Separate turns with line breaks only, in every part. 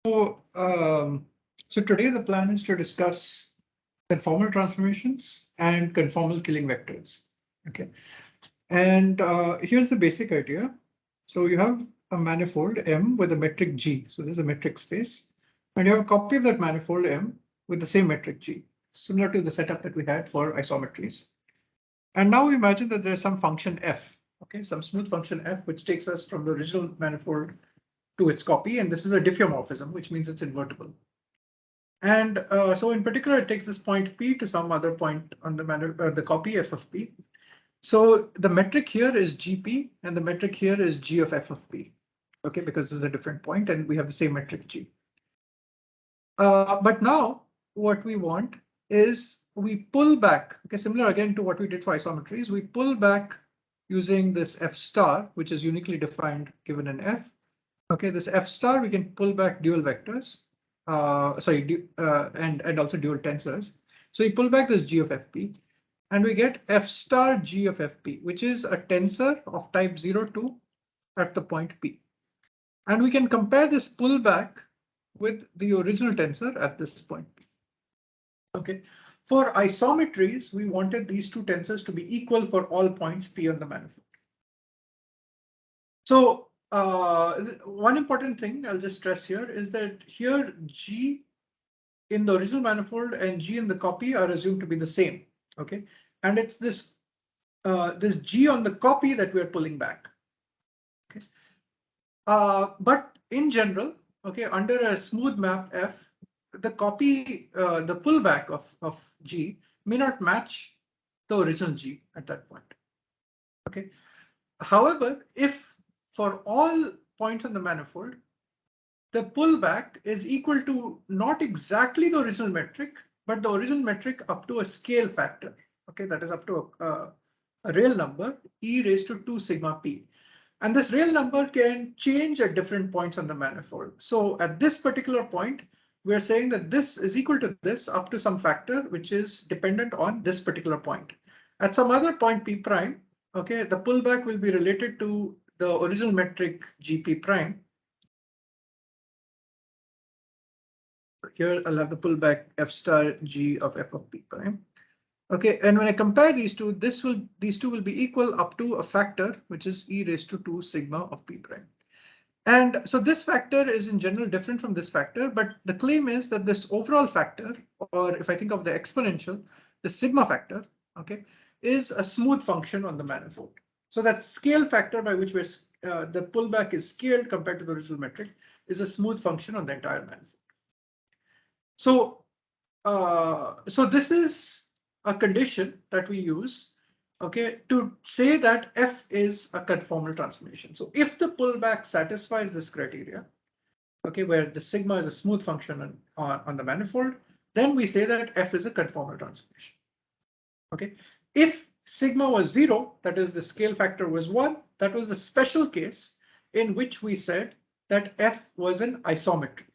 So today the plan is to discuss conformal transformations and conformal killing vectors. Okay, and here's the basic idea. So you have a manifold M with a metric G. So there's a metric space, and you have a copy of that manifold M with the same metric G, similar to the setup that we had for isometries. And now we imagine that there's some function F, okay, some smooth function F, which takes us from the original manifold to its copy, and this is a diffeomorphism, which means it's invertible. And so in particular, it takes this point P to some other point on the copy F of P. So the metric here is GP and the metric here is G of F of P. Okay, because there's a different point and we have the same metric G. But now what we want is we pull back, okay, similar again to what we did for isometries, we pull back using this F star, which is uniquely defined given an F. Okay, this F star, we can pull back dual vectors. And also dual tensors. So we pull back this G of Fp and we get F star G of Fp, which is a tensor of type 02 at the point P. And we can compare this pullback with the original tensor at this point P. Okay, for isometries, we wanted these two tensors to be equal for all points P on the manifold. So one important thing I'll just stress here is that here G in the original manifold and G in the copy are assumed to be the same. Okay, and it's this this G on the copy that we're pulling back. Okay, but in general, okay, under a smooth map F, the copy, the pullback of G may not match the original G at that point. Okay, however, if for all points on the manifold, the pullback is equal to not exactly the original metric, but the original metric up to a scale factor. Okay, that is up to a real number, e raised to 2 sigma p. And this real number can change at different points on the manifold. So at this particular point, we're saying that this is equal to this up to some factor, which is dependent on this particular point. At some other point p prime, okay, the pullback will be related to the original metric gp prime. Here I'll have the pullback f star g of f of p prime. Okay, and when I compare these two, these two will be equal up to a factor, which is e raised to 2 sigma of p prime. And so this factor is in general different from this factor, but the claim is that this overall factor, or if I think of the exponential, the sigma factor, okay, is a smooth function on the manifold. So that scale factor by which the pullback is scaled compared to the original metric is a smooth function on the entire manifold. So, so this is a condition that we use, okay, to say that F is a conformal transformation. So if the pullback satisfies this criteria, okay, where the sigma is a smooth function on the manifold, then we say that F is a conformal transformation. Okay, if sigma was 0, that is the scale factor was 1, that was the special case in which we said that F was an isometry.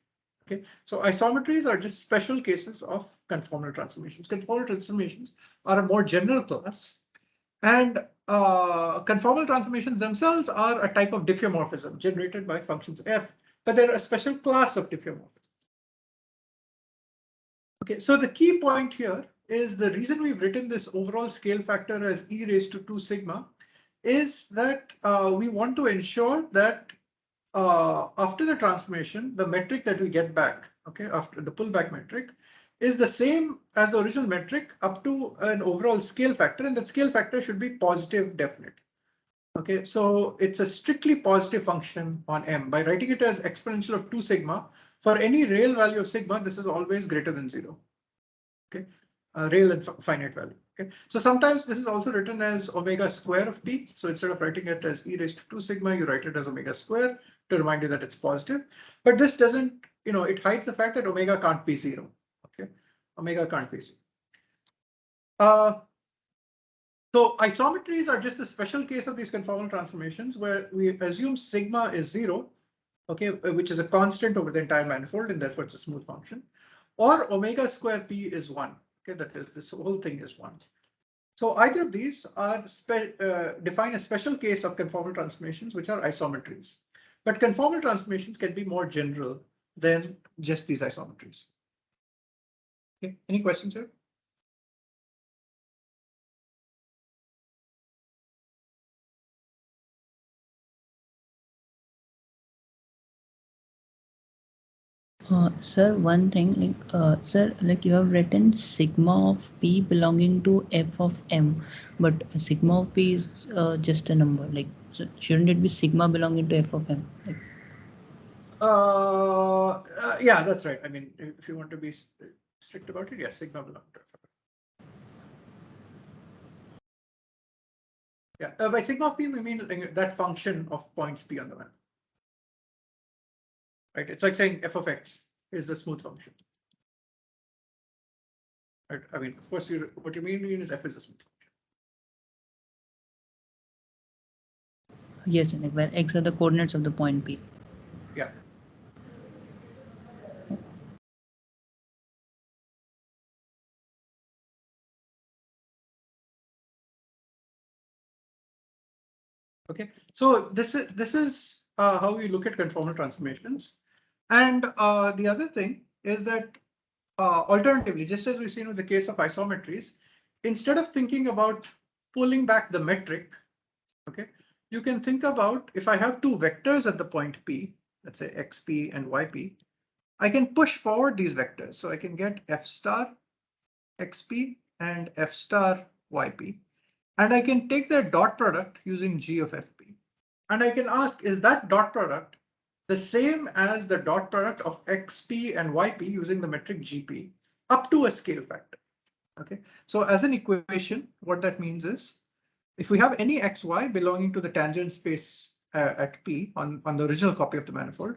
Okay, so isometries are just special cases of conformal transformations. Conformal transformations are a more general class, and conformal transformations themselves are a type of diffeomorphism generated by functions f, but they're a special class of diffeomorphism. Okay, so the key point here is the reason we've written this overall scale factor as e raised to 2 sigma is that we want to ensure that after the transformation, the metric that we get back, okay, after the pullback metric, is the same as the original metric up to an overall scale factor, and that scale factor should be positive definite. Okay, so it's a strictly positive function on M. By writing it as exponential of 2 sigma, for any real value of sigma, this is always greater than 0. Okay, real and finite value. Okay, so sometimes this is also written as omega square of t. So instead of writing it as e raised to 2 sigma, you write it as omega square to remind you that it's positive. But this doesn't, it hides the fact that omega can't be 0. Okay, omega can't be 0. So isometries are just a special case of these conformal transformations where we assume sigma is 0, okay, which is a constant over the entire manifold, and therefore it's a smooth function, or omega square p is 1. Okay, that is, this whole thing is 1. So either of these are define a special case of conformal transformations, which are isometries. But conformal transformations can be more general, than just these isometries. Okay, any questions here?
Sir, one thing, sir, you have written sigma of p belonging to f of m, but sigma of p is just a number. So shouldn't it be sigma belonging to f of m?
Yeah, that's right. I mean, if you want to be strict about it, yes, sigma belongs to f. Yeah, by sigma of p, we mean that function of points p on the map. Right, it's like saying f of x is the smooth function. Right, I mean, of course, what you mean is f is a smooth function.
Yes, where x are the coordinates of the point p.
Yeah. Okay, so this is how we look at conformal transformations. And the other thing is that alternatively, just as we've seen with the case of isometries, instead of thinking about pulling back the metric, okay, you can think about if I have two vectors at the point P, let's say xp and yp, I can push forward these vectors. So I can get f star xp and f star yp, and I can take their dot product using g of fp. And I can ask, is that dot product the same as the dot product of xp and yp using the metric gp up to a scale factor? Okay, so as an equation, what that means is if we have any xy belonging to the tangent space at P on the original copy of the manifold,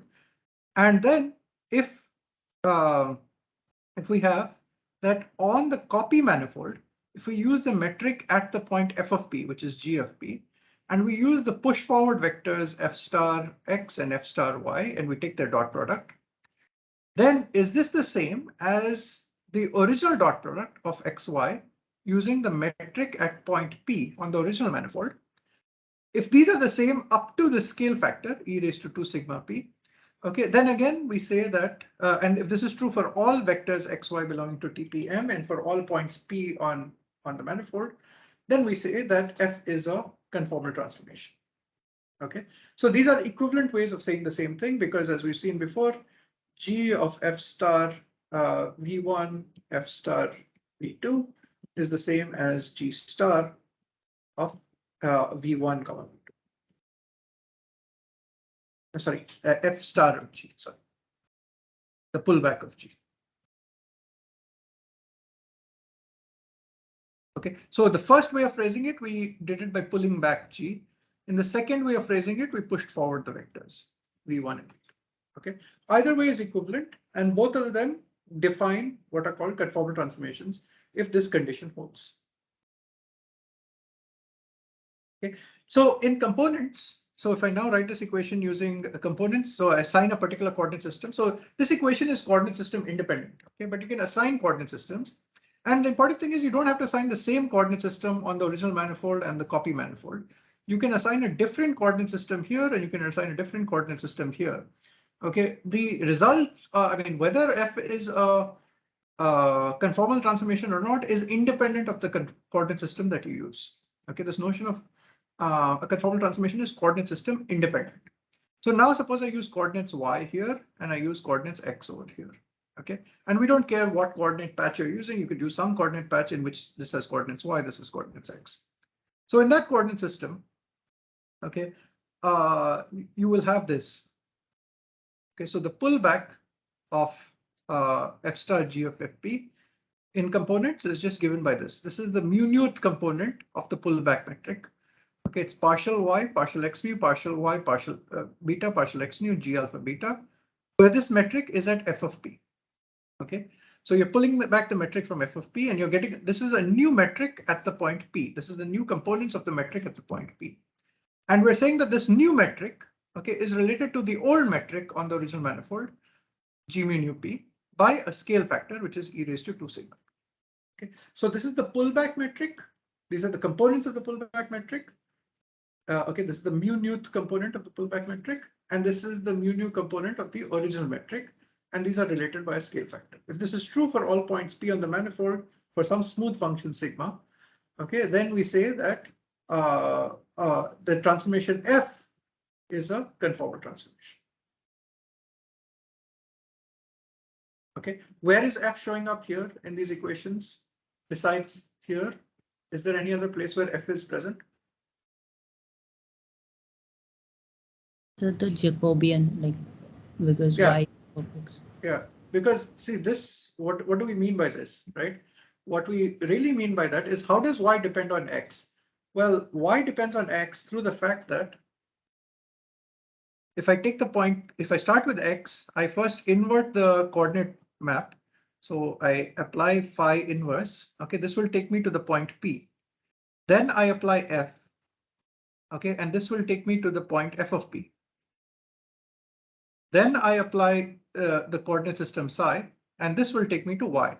and then if um, if we have that on the copy manifold, if we use the metric at the point f of p, which is g of p, and we use the push forward vectors f star x and f star y, and we take their dot product, then is this the same as the original dot product of xy using the metric at point p on the original manifold? If these are the same up to the scale factor, e raised to 2 sigma p, okay, then again we say that, and if this is true for all vectors xy belonging to TPM and for all points p on the manifold, then we say that f is a conformal transformation. Okay, so these are equivalent ways of saying the same thing, because as we've seen before, g of f star v1 f star v2 is the same as g star of v1 comma v2. Sorry, f star of g, sorry, the pullback of g. Okay, so the first way of phrasing it, we did it by pulling back g. In the second way of phrasing it, we pushed forward the vectors v1 and v2. Okay, either way is equivalent, and both of them define what are called conformal transformations if this condition holds. Okay, so in components, so if I now write this equation using components, so I assign a particular coordinate system. So this equation is coordinate system independent, okay, but you can assign coordinate systems. And the important thing is you don't have to assign the same coordinate system on the original manifold and the copy manifold. You can assign a different coordinate system here, and you can assign a different coordinate system here. Okay, the results, I mean, whether f is a conformal transformation or not is independent of the coordinate system that you use. Okay, this notion of a conformal transformation is coordinate system independent. So now suppose I use coordinates y here and I use coordinates x over here. Okay, and we don't care what coordinate patch you're using. You could use some coordinate patch in which this has coordinates y, this is coordinates x. So in that coordinate system, okay, you will have this. Okay, so the pullback of f star g of fp in components is just given by this. This is the mu-naught component of the pullback metric. Okay, it's partial y, partial x mu, partial y, partial beta, partial x nu, g alpha beta, where this metric is at f of p. Okay, so you're pulling back the metric from f of p, and you're getting, this is a new metric at the point p. This is the new components of the metric at the point p. And we're saying that this new metric, okay, is related to the old metric on the original manifold, g mu nu p, by a scale factor, which is e raised to 2 sigma. Okay, so this is the pullback metric. These are the components of the pullback metric. Okay, this is the mu-naught component of the pullback metric, and this is the mu-nu component of the original metric. and these are related by a scale factor. If this is true for all points P on the manifold for some smooth function sigma, okay, then we say that the transformation F is a conformal transformation. Okay, where is F showing up here in these equations? Besides here, is there any other place where F is present?
The Jacobian, like, because
Yeah.
y.
Yeah, because see this, what do we mean by this, right? What we really mean by that is how does y depend on x? Well, y depends on x through the fact that if I take the point, if I start with x, I first invert the coordinate map. So I apply phi inverse. Okay, this will take me to the point P. Then I apply f. Okay, and this will take me to the point f of P. Then I apply the coordinate system psi, and this will take me to y.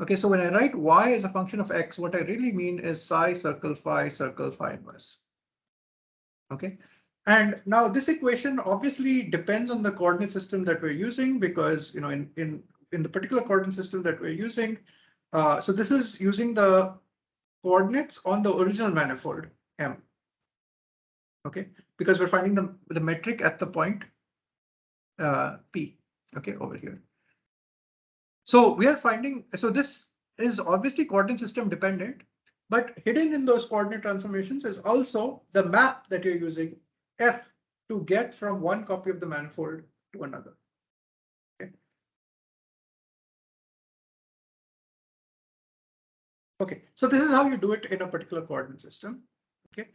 Okay, so when I write y as a function of x, what I really mean is psi circle phi inverse. Okay, and now this equation obviously depends on the coordinate system that we're using, because in the particular coordinate system that we're using, so this is using the coordinates on the original manifold M. Okay, because we're finding the metric at the point P. Okay, over here. So we are finding, so this is obviously coordinate system dependent, but hidden in those coordinate transformations is also the map that you're using, F, to get from one copy of the manifold to another. Okay. Okay, so this is how you do it in a particular coordinate system. Okay.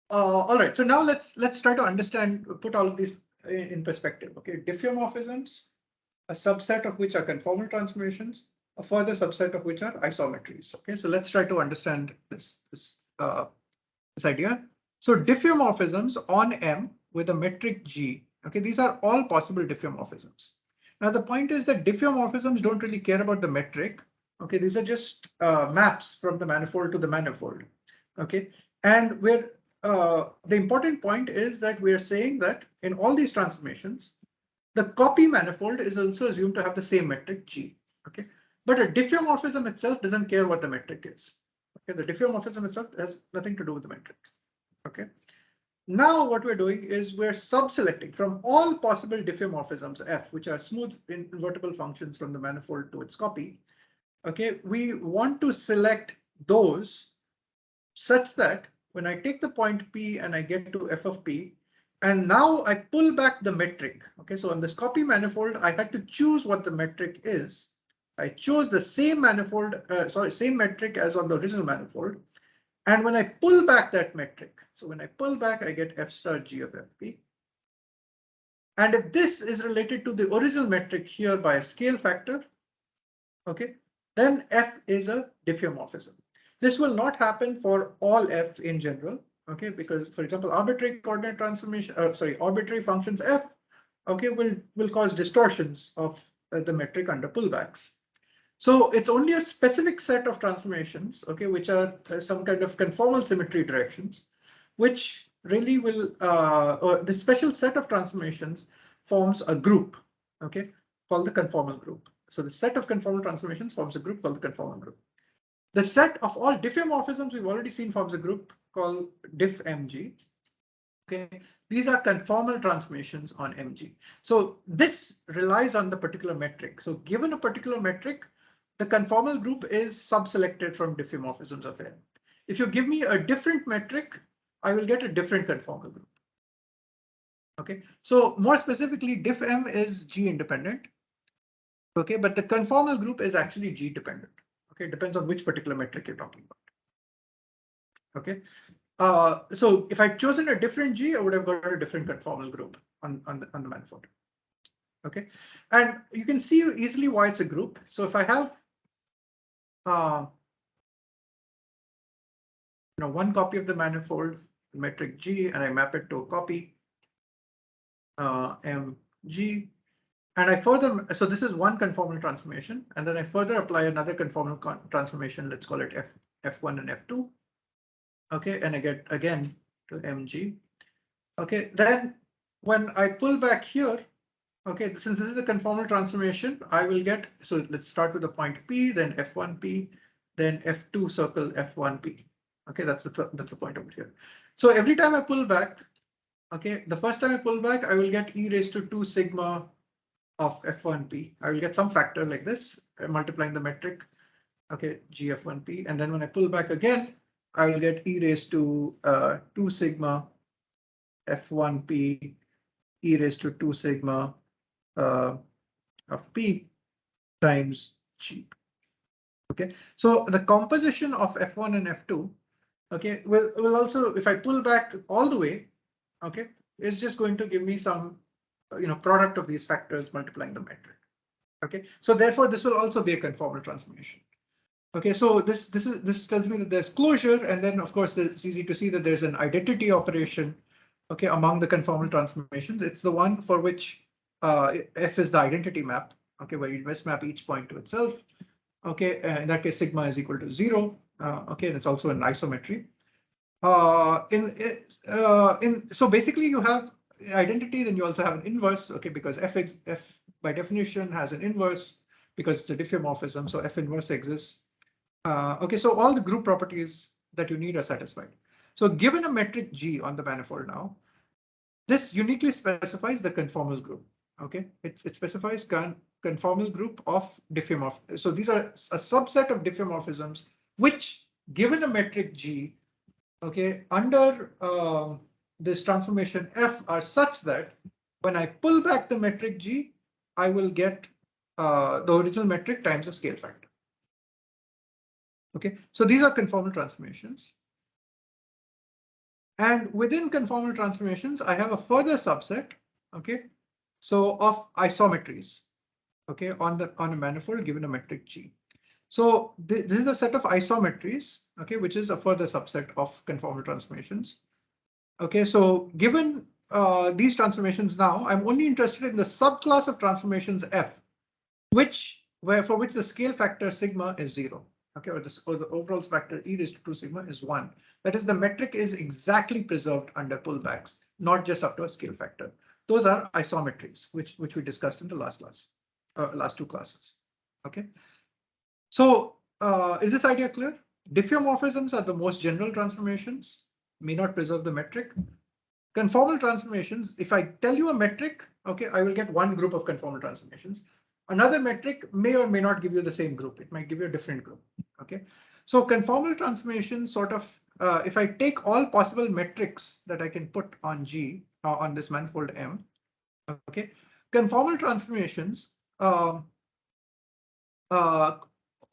All right, so now let's try to understand, put all of these in perspective. Okay, diffeomorphisms, a subset of which are conformal transformations, a further subset of which are isometries. Okay, so let's try to understand this idea. So diffeomorphisms on M with a metric G. Okay, these are all possible diffeomorphisms. Now the point is that diffeomorphisms don't really care about the metric. Okay, these are just maps from the manifold to the manifold. Okay, and the important point is that we're saying that in all these transformations, the copy manifold is also assumed to have the same metric G. Okay, but a diffeomorphism itself doesn't care what the metric is. Okay, the diffeomorphism itself has nothing to do with the metric. Okay, now what we're doing is we're subselecting from all possible diffeomorphisms F, which are smooth invertible functions from the manifold to its copy. Okay, we want to select those such that when I take the point P and I get to f of P, and now I pull back the metric. Okay, so on this copy manifold, I had to choose what the metric is. I chose the same manifold, same metric as on the original manifold. And when I pull back that metric, so when I pull back, I get f star G of fp. And if this is related to the original metric here by a scale factor, okay, then f is a diffeomorphism. This will not happen for all f in general, okay, because for example, arbitrary coordinate transformation, arbitrary functions f, okay, will cause distortions of the metric under pullbacks. So it's only a specific set of transformations, okay, which are some kind of conformal symmetry directions, which really will, the special set of transformations forms a group, okay, called the conformal group. So the set of conformal transformations forms a group called the conformal group. The set of all diffeomorphisms we've already seen forms a group called diffMG. Okay, these are conformal transformations on MG. So this relies on the particular metric. So given a particular metric, the conformal group is subselected from diffeomorphisms of M. If you give me a different metric, I will get a different conformal group. Okay, so more specifically, diff M is G independent. Okay, but the conformal group is actually G dependent. Okay, it depends on which particular metric you're talking about. Okay, so if I'd chosen a different G, I would have got a different conformal group on the manifold. Okay, and you can see easily why it's a group. So if I have one copy of the manifold metric G and I map it to a copy MG, and I further, so this is one conformal transformation, and then I further apply another conformal transformation, let's call it F1 and F2. Okay, and I get again to MG. Okay, then when I pull back here, Okay, since this is a conformal transformation, I will get, so let's start with the point P, then F1P, then F2 circle F1P. Okay, that's the point over here. So every time I pull back, okay, the first time I pull back, I will get e raised to 2 sigma of F1P. I will get some factor like this, multiplying the metric, okay, GF1P. And then when I pull back again, I will get e raised to 2 sigma F1P e raised to 2 sigma of P times G. Okay, so the composition of F1 and F2, okay, will also, if I pull back all the way, okay, it's just going to give me some, product of these factors multiplying the metric. Okay, so therefore this will also be a conformal transformation. Okay, so this tells me that there's closure, and then of course it's easy to see that there's an identity operation, okay, among the conformal transformations. It's the one for which F is the identity map, okay, where you must map each point to itself. Okay, in that case, sigma is equal to 0. Okay, and it's also an isometry. So basically you have identity, then you also have an inverse, okay, because F by definition has an inverse because it's a diffeomorphism, so F inverse exists. Okay, so all the group properties that you need are satisfied. So given a metric G on the manifold now, this uniquely specifies the conformal group. Okay, it specifies conformal group of diffeomorphisms. So these are a subset of diffeomorphisms which, given a metric G, okay, under this transformation F are such that when I pull back the metric G, I will get the original metric times the scale factor. Okay, so these are conformal transformations. And within conformal transformations, I have a further subset, okay, so of isometries, okay, on a manifold given a metric G. So this is a set of isometries, okay, which is a further subset of conformal transformations. Okay, so given these transformations now, I'm only interested in the subclass of transformations F, for which the scale factor sigma is 0. Okay, or the overall factor e raised to 2 sigma is 1. That is, the metric is exactly preserved under pullbacks, not just up to a scale factor. Those are isometries, which we discussed in the last two classes. Okay, so is this idea clear? Diffeomorphisms are the most general transformations, may not preserve the metric. Conformal transformations, if I tell you a metric, okay, I will get one group of conformal transformations. Another metric may or may not give you the same group. It might give you a different group. Okay, so conformal transformation sort of, if I take all possible metrics that I can put on G on this manifold M, okay, conformal transformations or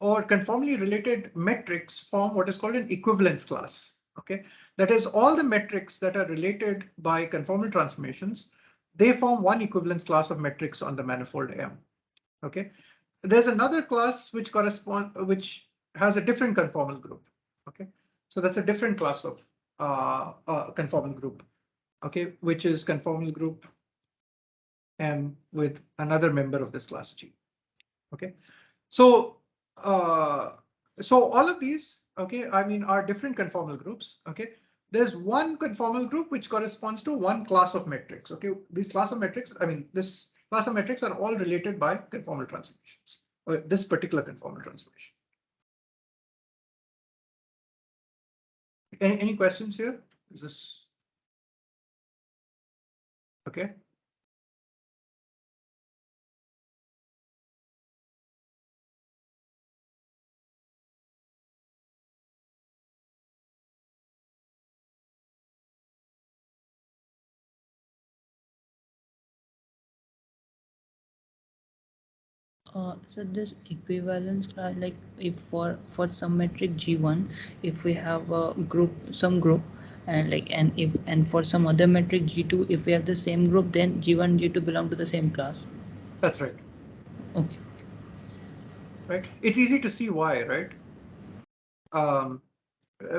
conformally related metrics form what is called an equivalence class. Okay, that is, all the metrics that are related by conformal transformations, they form one equivalence class of metrics on the manifold M. Okay, there's another class which has a different conformal group. Okay, so that's a different class of conformal group. Okay, which is conformal group M with another member of this class G. Okay, so all of these, okay, I mean, are different conformal groups. Okay, there's one conformal group which corresponds to one class of metrics. Okay, this class of metrics are all related by conformal transformations, or this particular conformal transformation. Any questions here? Is this okay?
So this equivalence class, like if for some metric G1, if we have a some group, and for some other metric G2, if we have the same group, then G1 G2 belong to the same class.
That's right.
Okay.
Right. It's easy to see why, right?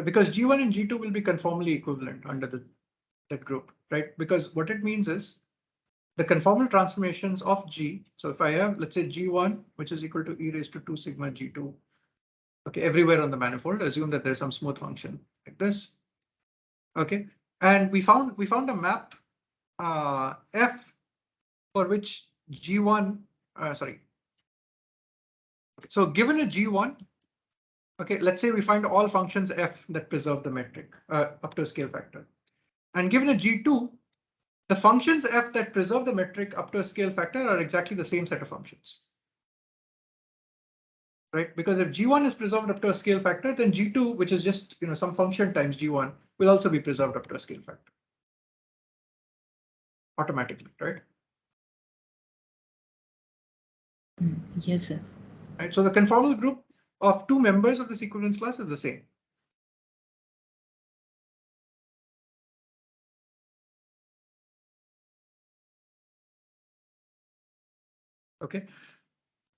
Because G1 and G2 will be conformally equivalent under that group, right? Because what it means is the conformal transformations of G. So if I have, let's say G1, which is equal to e raised to 2 sigma G2, okay, everywhere on the manifold, assume that there's some smooth function like this. Okay, and we found a map F for which G1, sorry. So given a G1, okay, let's say we find all functions f that preserve the metric up to a scale factor. And given a G2, the functions f that preserve the metric up to a scale factor are exactly the same set of functions. Right? Because if G1 is preserved up to a scale factor, then G2, which is just some function times G1, will also be preserved up to a scale factor. Automatically, right?
Yes, sir.
Right. So the conformal group of two members of this equivalence class is the same. Okay.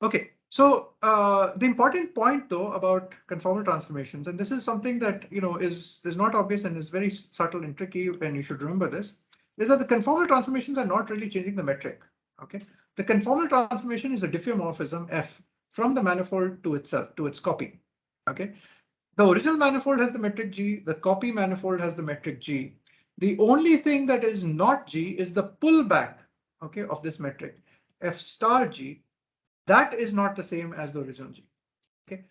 Okay. So the important point, though, about conformal transformations, and this is something that is not obvious and is very subtle and tricky, and you should remember this, is that the conformal transformations are not really changing the metric. Okay. The conformal transformation is a diffeomorphism f from the manifold to itself, to its copy. Okay. The original manifold has the metric G, the copy manifold has the metric G. The only thing that is not G is the pullback, okay, of this metric, F star G. That is not the same as the original G. Okay.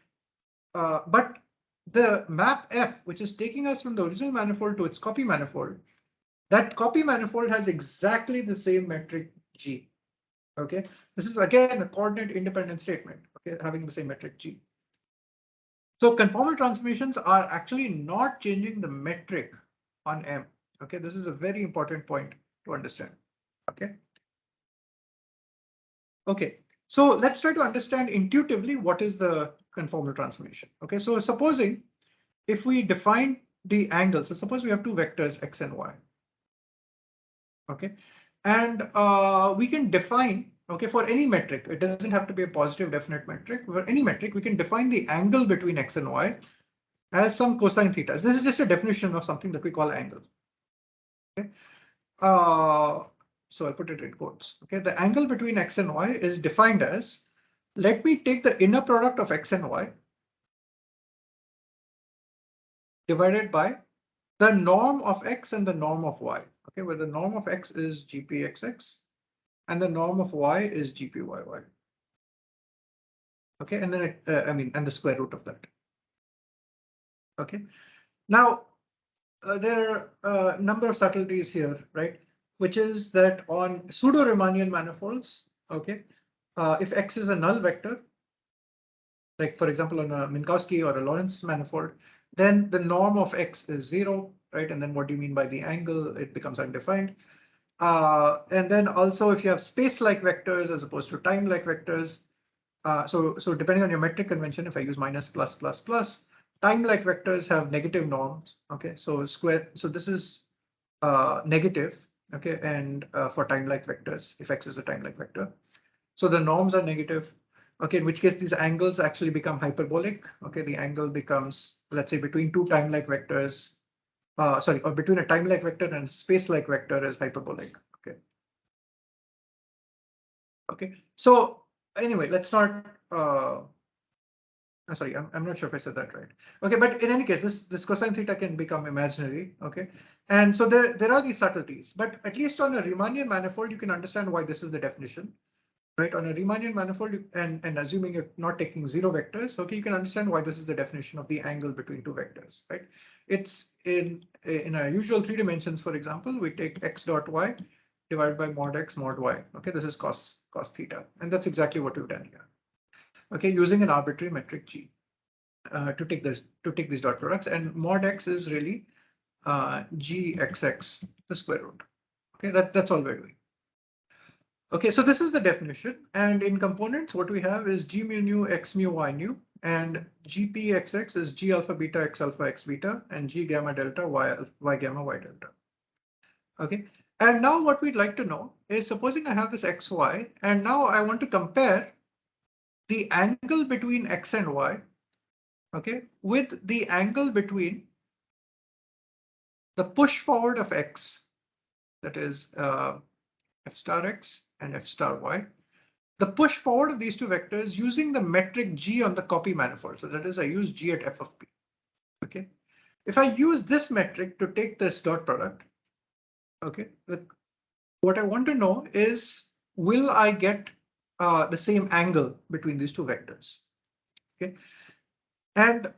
But the map F, which is taking us from the original manifold to its copy manifold, that copy manifold has exactly the same metric G. Okay. This is again a coordinate independent statement, okay, having the same metric G. So conformal transformations are actually not changing the metric on M. Okay, this is a very important point to understand. Okay. Okay, so let's try to understand intuitively what is the conformal transformation. Okay, so supposing if we define the angle, so suppose we have two vectors x and y. Okay, and we can define, okay, for any metric, it doesn't have to be a positive definite metric. For any metric, we can define the angle between x and y as some cosine theta. This is just a definition of something that we call angle. Okay. So I'll put it in quotes. Okay, the angle between x and y is defined as, let me take the inner product of x and y divided by the norm of x and the norm of y. Okay, where the norm of x is gpxx and the norm of y is gpyy. Okay, and then and the square root of that. Okay, now there are a number of subtleties here, right? Which is that on pseudo-Riemannian manifolds, okay, if x is a null vector, like for example on a Minkowski or a Lorentz manifold, then the norm of x is 0, right? And then what do you mean by the angle? It becomes undefined. And then also if you have space-like vectors as opposed to time-like vectors, so depending on your metric convention, if I use minus, plus, plus, plus, time-like vectors have negative norms. Okay, so this is negative. Okay, and for time-like vectors, if x is a time-like vector, so the norms are negative. Okay, in which case these angles actually become hyperbolic. Okay, the angle becomes, let's say, between two time-like vectors, or between a time-like vector and a space-like vector is hyperbolic. Okay. Okay, so anyway, let's not. Sorry, I'm not sure if I said that right. Okay, but in any case, this cosine theta can become imaginary. Okay, and so there are these subtleties, but at least on a Riemannian manifold, you can understand why this is the definition. Right, on a Riemannian manifold, and assuming you're not taking zero vectors, okay, you can understand why this is the definition of the angle between two vectors, right? It's in our usual 3 dimensions, for example, we take x dot y divided by mod x mod y. Okay, this is cos theta, and that's exactly what we've done here. Okay, using an arbitrary metric g to take these dot products, and mod x is really gxx, the square root. Okay, that's all we're doing. Okay, so this is the definition, and in components, what we have is g mu nu x mu y nu, and gpxx is g alpha beta x alpha x beta, and g gamma delta y gamma y delta. Okay, and now what we'd like to know is, supposing I have this xy, and now I want to compare the angle between x and y, okay, with the angle between the push forward of x, that is f star x and f star y, the push forward of these two vectors using the metric G on the copy manifold. So that is, I use G at f of p. Okay. If I use this metric to take this dot product, okay, what I want to know is will I get the same angle between these two vectors? Okay, and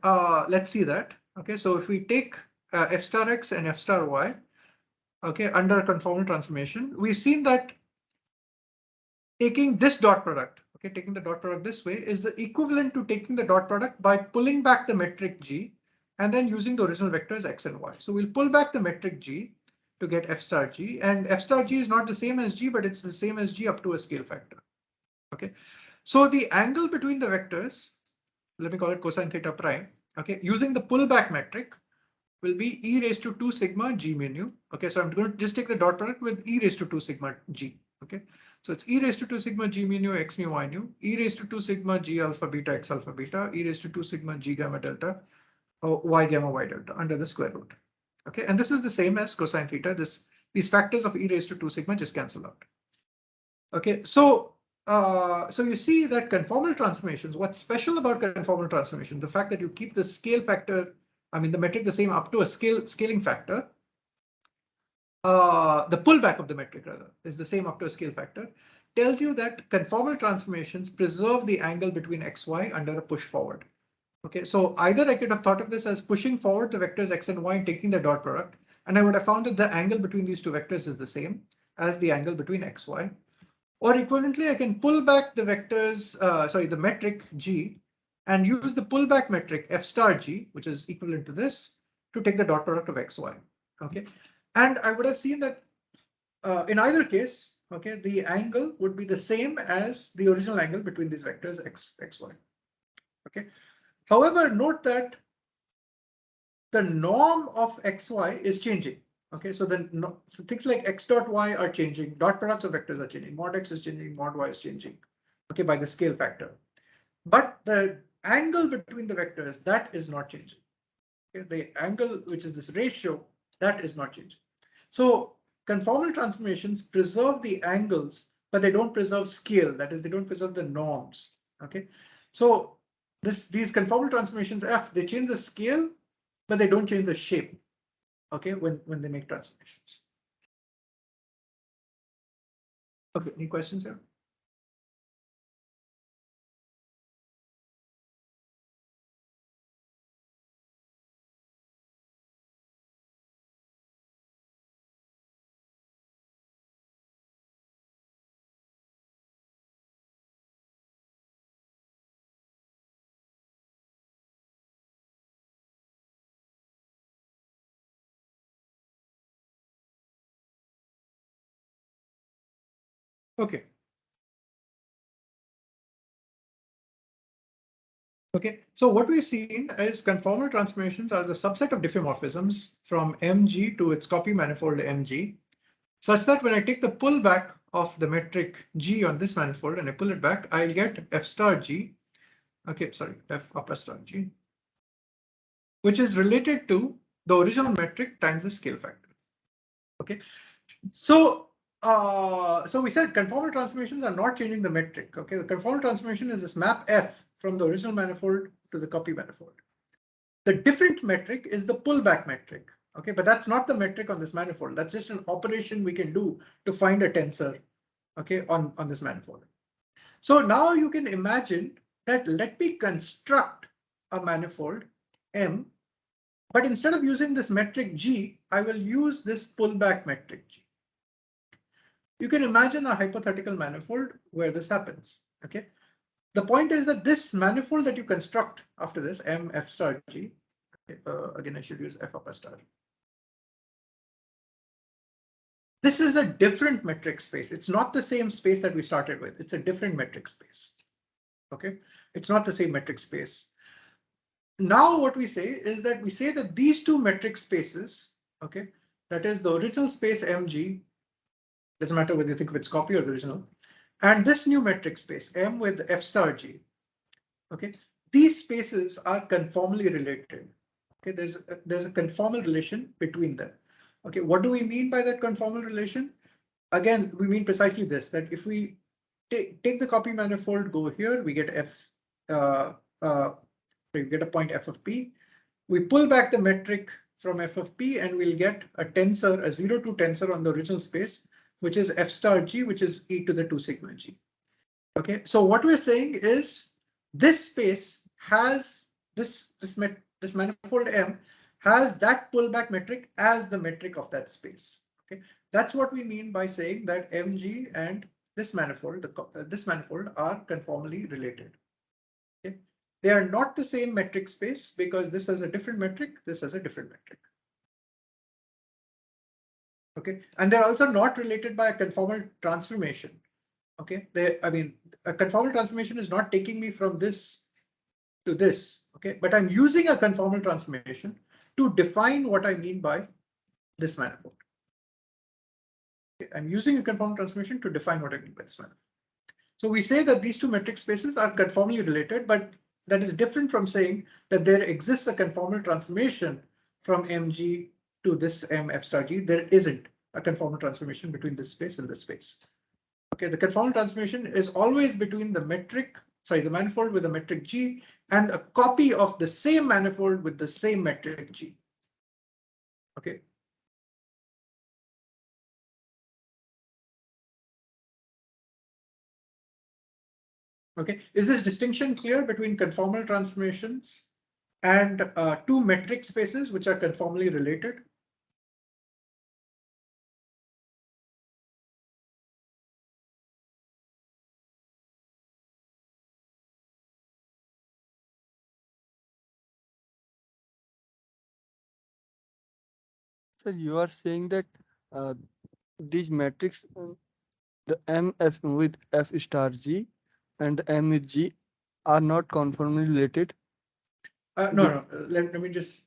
let's see that. Okay, so if we take f star x and f star y, okay, under a conformal transformation, we've seen that taking this dot product, okay, taking the dot product this way is the equivalent to taking the dot product by pulling back the metric g and then using the original vectors x and y. So we'll pull back the metric g to get f star g, and f star g is not the same as g, but it's the same as g up to a scale factor. Okay, so the angle between the vectors, let me call it cosine theta prime, okay, using the pullback metric will be e raised to 2 sigma g mu nu. Okay, so I'm going to just take the dot product with e raised to 2 sigma g. Okay, so it's e raised to 2 sigma g mu nu x mu y nu, e raised to 2 sigma g alpha beta x alpha beta, e raised to 2 sigma g gamma delta, or y gamma y delta under the square root. Okay, and this is the same as cosine theta. These factors of e raised to 2 sigma just cancel out. Okay, so so you see that conformal transformations, what's special about conformal transformations, the fact that you keep the scale factor, I mean the metric the same up to a scaling factor, the pullback of the metric rather is the same up to a scale factor, tells you that conformal transformations preserve the angle between xy under a push forward. Okay, so either I could have thought of this as pushing forward the vectors x and y and taking the dot product, and I would have found that the angle between these two vectors is the same as the angle between xy. Or equivalently, I can pull back the vectors, the metric g, and use the pullback metric f star g, which is equivalent to this, to take the dot product of xy. Okay, and I would have seen that in either case, okay, the angle would be the same as the original angle between these vectors xy. Okay, however, note that the norm of xy is changing. Okay, so so things like x dot y are changing, dot products of vectors are changing, mod x is changing, mod y is changing, okay, by the scale factor. But the angle between the vectors, that is not changing. Okay, the angle, which is this ratio, that is not changing. So conformal transformations preserve the angles, but they don't preserve scale. That is, they don't preserve the norms. Okay, so these conformal transformations F, they change the scale, but they don't change the shape. Okay, when they make transformations. Okay, any questions here? Okay. Okay, so what we've seen is conformal transformations are the subset of diffeomorphisms from Mg to its copy manifold Mg, such that when I take the pullback of the metric G on this manifold and I pull it back, I'll get F star G. Okay, sorry, F upper star G, which is related to the original metric times the scale factor. Okay, so so we said conformal transformations are not changing the metric. Okay, the conformal transformation is this map F from the original manifold to the copy manifold. The different metric is the pullback metric. Okay, but that's not the metric on this manifold. That's just an operation we can do to find a tensor, okay, on this manifold. So now you can imagine that let me construct a manifold M, but instead of using this metric G, I will use this pullback metric G. You can imagine a hypothetical manifold where this happens. Okay, the point is that this manifold that you construct after this M F star G, again I should use F upper star. This is a different metric space. It's not the same space that we started with. It's a different metric space. Okay, it's not the same metric space. Now what we say is that we say that these two metric spaces, okay, that is the original space Mg, doesn't matter whether you think of its copy or the original, and this new metric space M with F star G, okay, these spaces are conformally related. Okay, there's a conformal relation between them. Okay, what do we mean by that conformal relation? Again, we mean precisely this, that if we take the copy manifold, go here, we get we get a point f of p. We pull back the metric from f of p and we'll get a tensor, a 0 to tensor on the original space which is f star g, which is e to the 2 sigma g. Okay, so what we're saying is this space has this manifold M has that pullback metric as the metric of that space. Okay, that's what we mean by saying that Mg and this manifold, this manifold are conformally related. Okay, they are not the same metric space because this has a different metric, this has a different metric. Okay, and they're also not related by a conformal transformation. Okay, I mean, a conformal transformation is not taking me from this to this. Okay, but I'm using a conformal transformation to define what I mean by this manifold. Okay, I'm using a conformal transformation to define what I mean by this manifold. So we say that these two metric spaces are conformally related, but that is different from saying that there exists a conformal transformation from Mg to this M f star g. There isn't a conformal transformation between this space and this space. Okay, the conformal transformation is always between the manifold with the metric G and a copy of the same manifold with the same metric G. Okay. Okay, is this distinction clear between conformal transformations and two metric spaces which are conformally related?
So you are saying that uh, these matrix, the MF with F star G and the M with G are not conformally related.
No. Let me just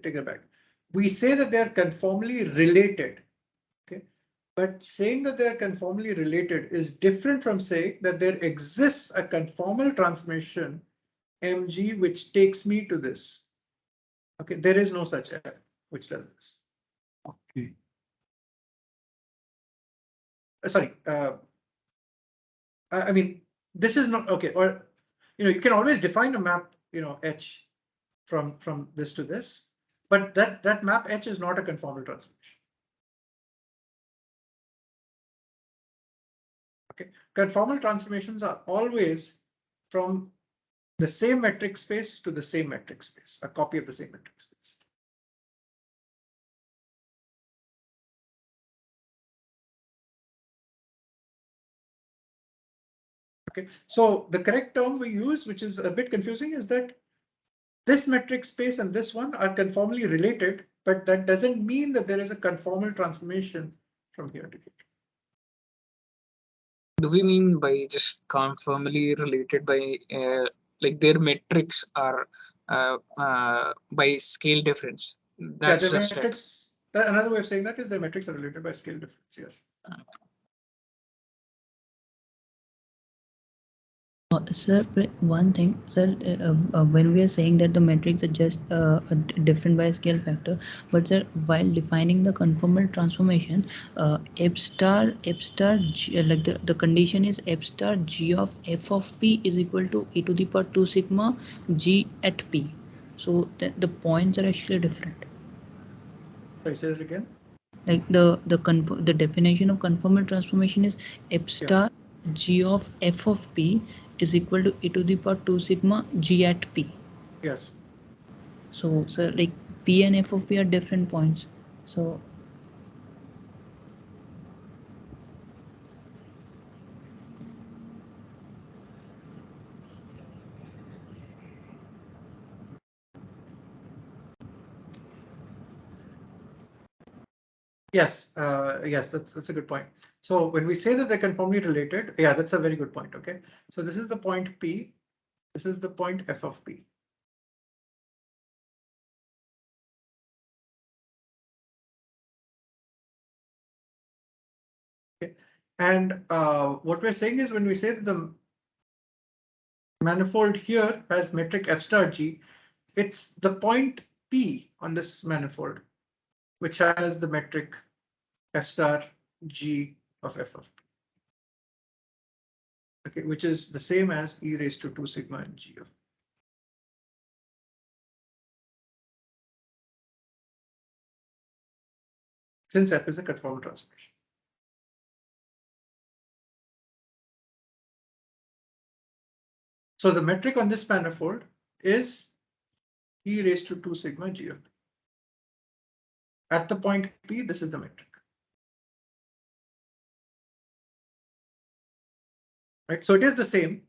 take it back. We say that they are conformally related. Okay, but saying that they are conformally related is different from saying that there exists a conformal transformation Mg which takes me to this. Okay, there is no such F which does this.
Okay.
Sorry, I mean, this is not okay. Or you can always define a map, H from this to this, but that map H is not a conformal transformation. Okay, conformal transformations are always from the same metric space to the same metric space, a copy of the same metric space. Okay, so the correct term we use, which is a bit confusing, is that this metric space and this one are conformally related, but that doesn't mean that there is a conformal transformation from here to here.
Do we mean by just conformally related by like their metrics are by scale difference? That's
Yeah, the
just it.
metrics. Another way of saying that is the metrics are related by scale difference. Yes.
Sir, one thing, sir, when we are saying that the metrics are just different by a scale factor, but sir, while defining the conformal transformation, f star g, like the condition is f star g of f of p is equal to e to the power 2 sigma g at p. So the points are actually different.
Sorry, say it again.
Like the definition of conformal transformation is f star g of f of p is equal to e to the power 2 sigma g at p.
Yes.
So like p and f of p are different points. So
Yes, yes, that's a good point. So when we say that they're conformally related, yeah, that's a very good point. Okay, so this is the point P, this is the point F of P. Okay, and what we're saying is when we say that the manifold here has metric F star G, it's the point P on this manifold, which has the metric F star G of F of P. Okay, which is the same as e raised to 2 sigma G of P. Since F is a conformal transformation. So the metric on this manifold is e raised to 2 sigma g of p. At the point P, this is the metric. Right, so it is the same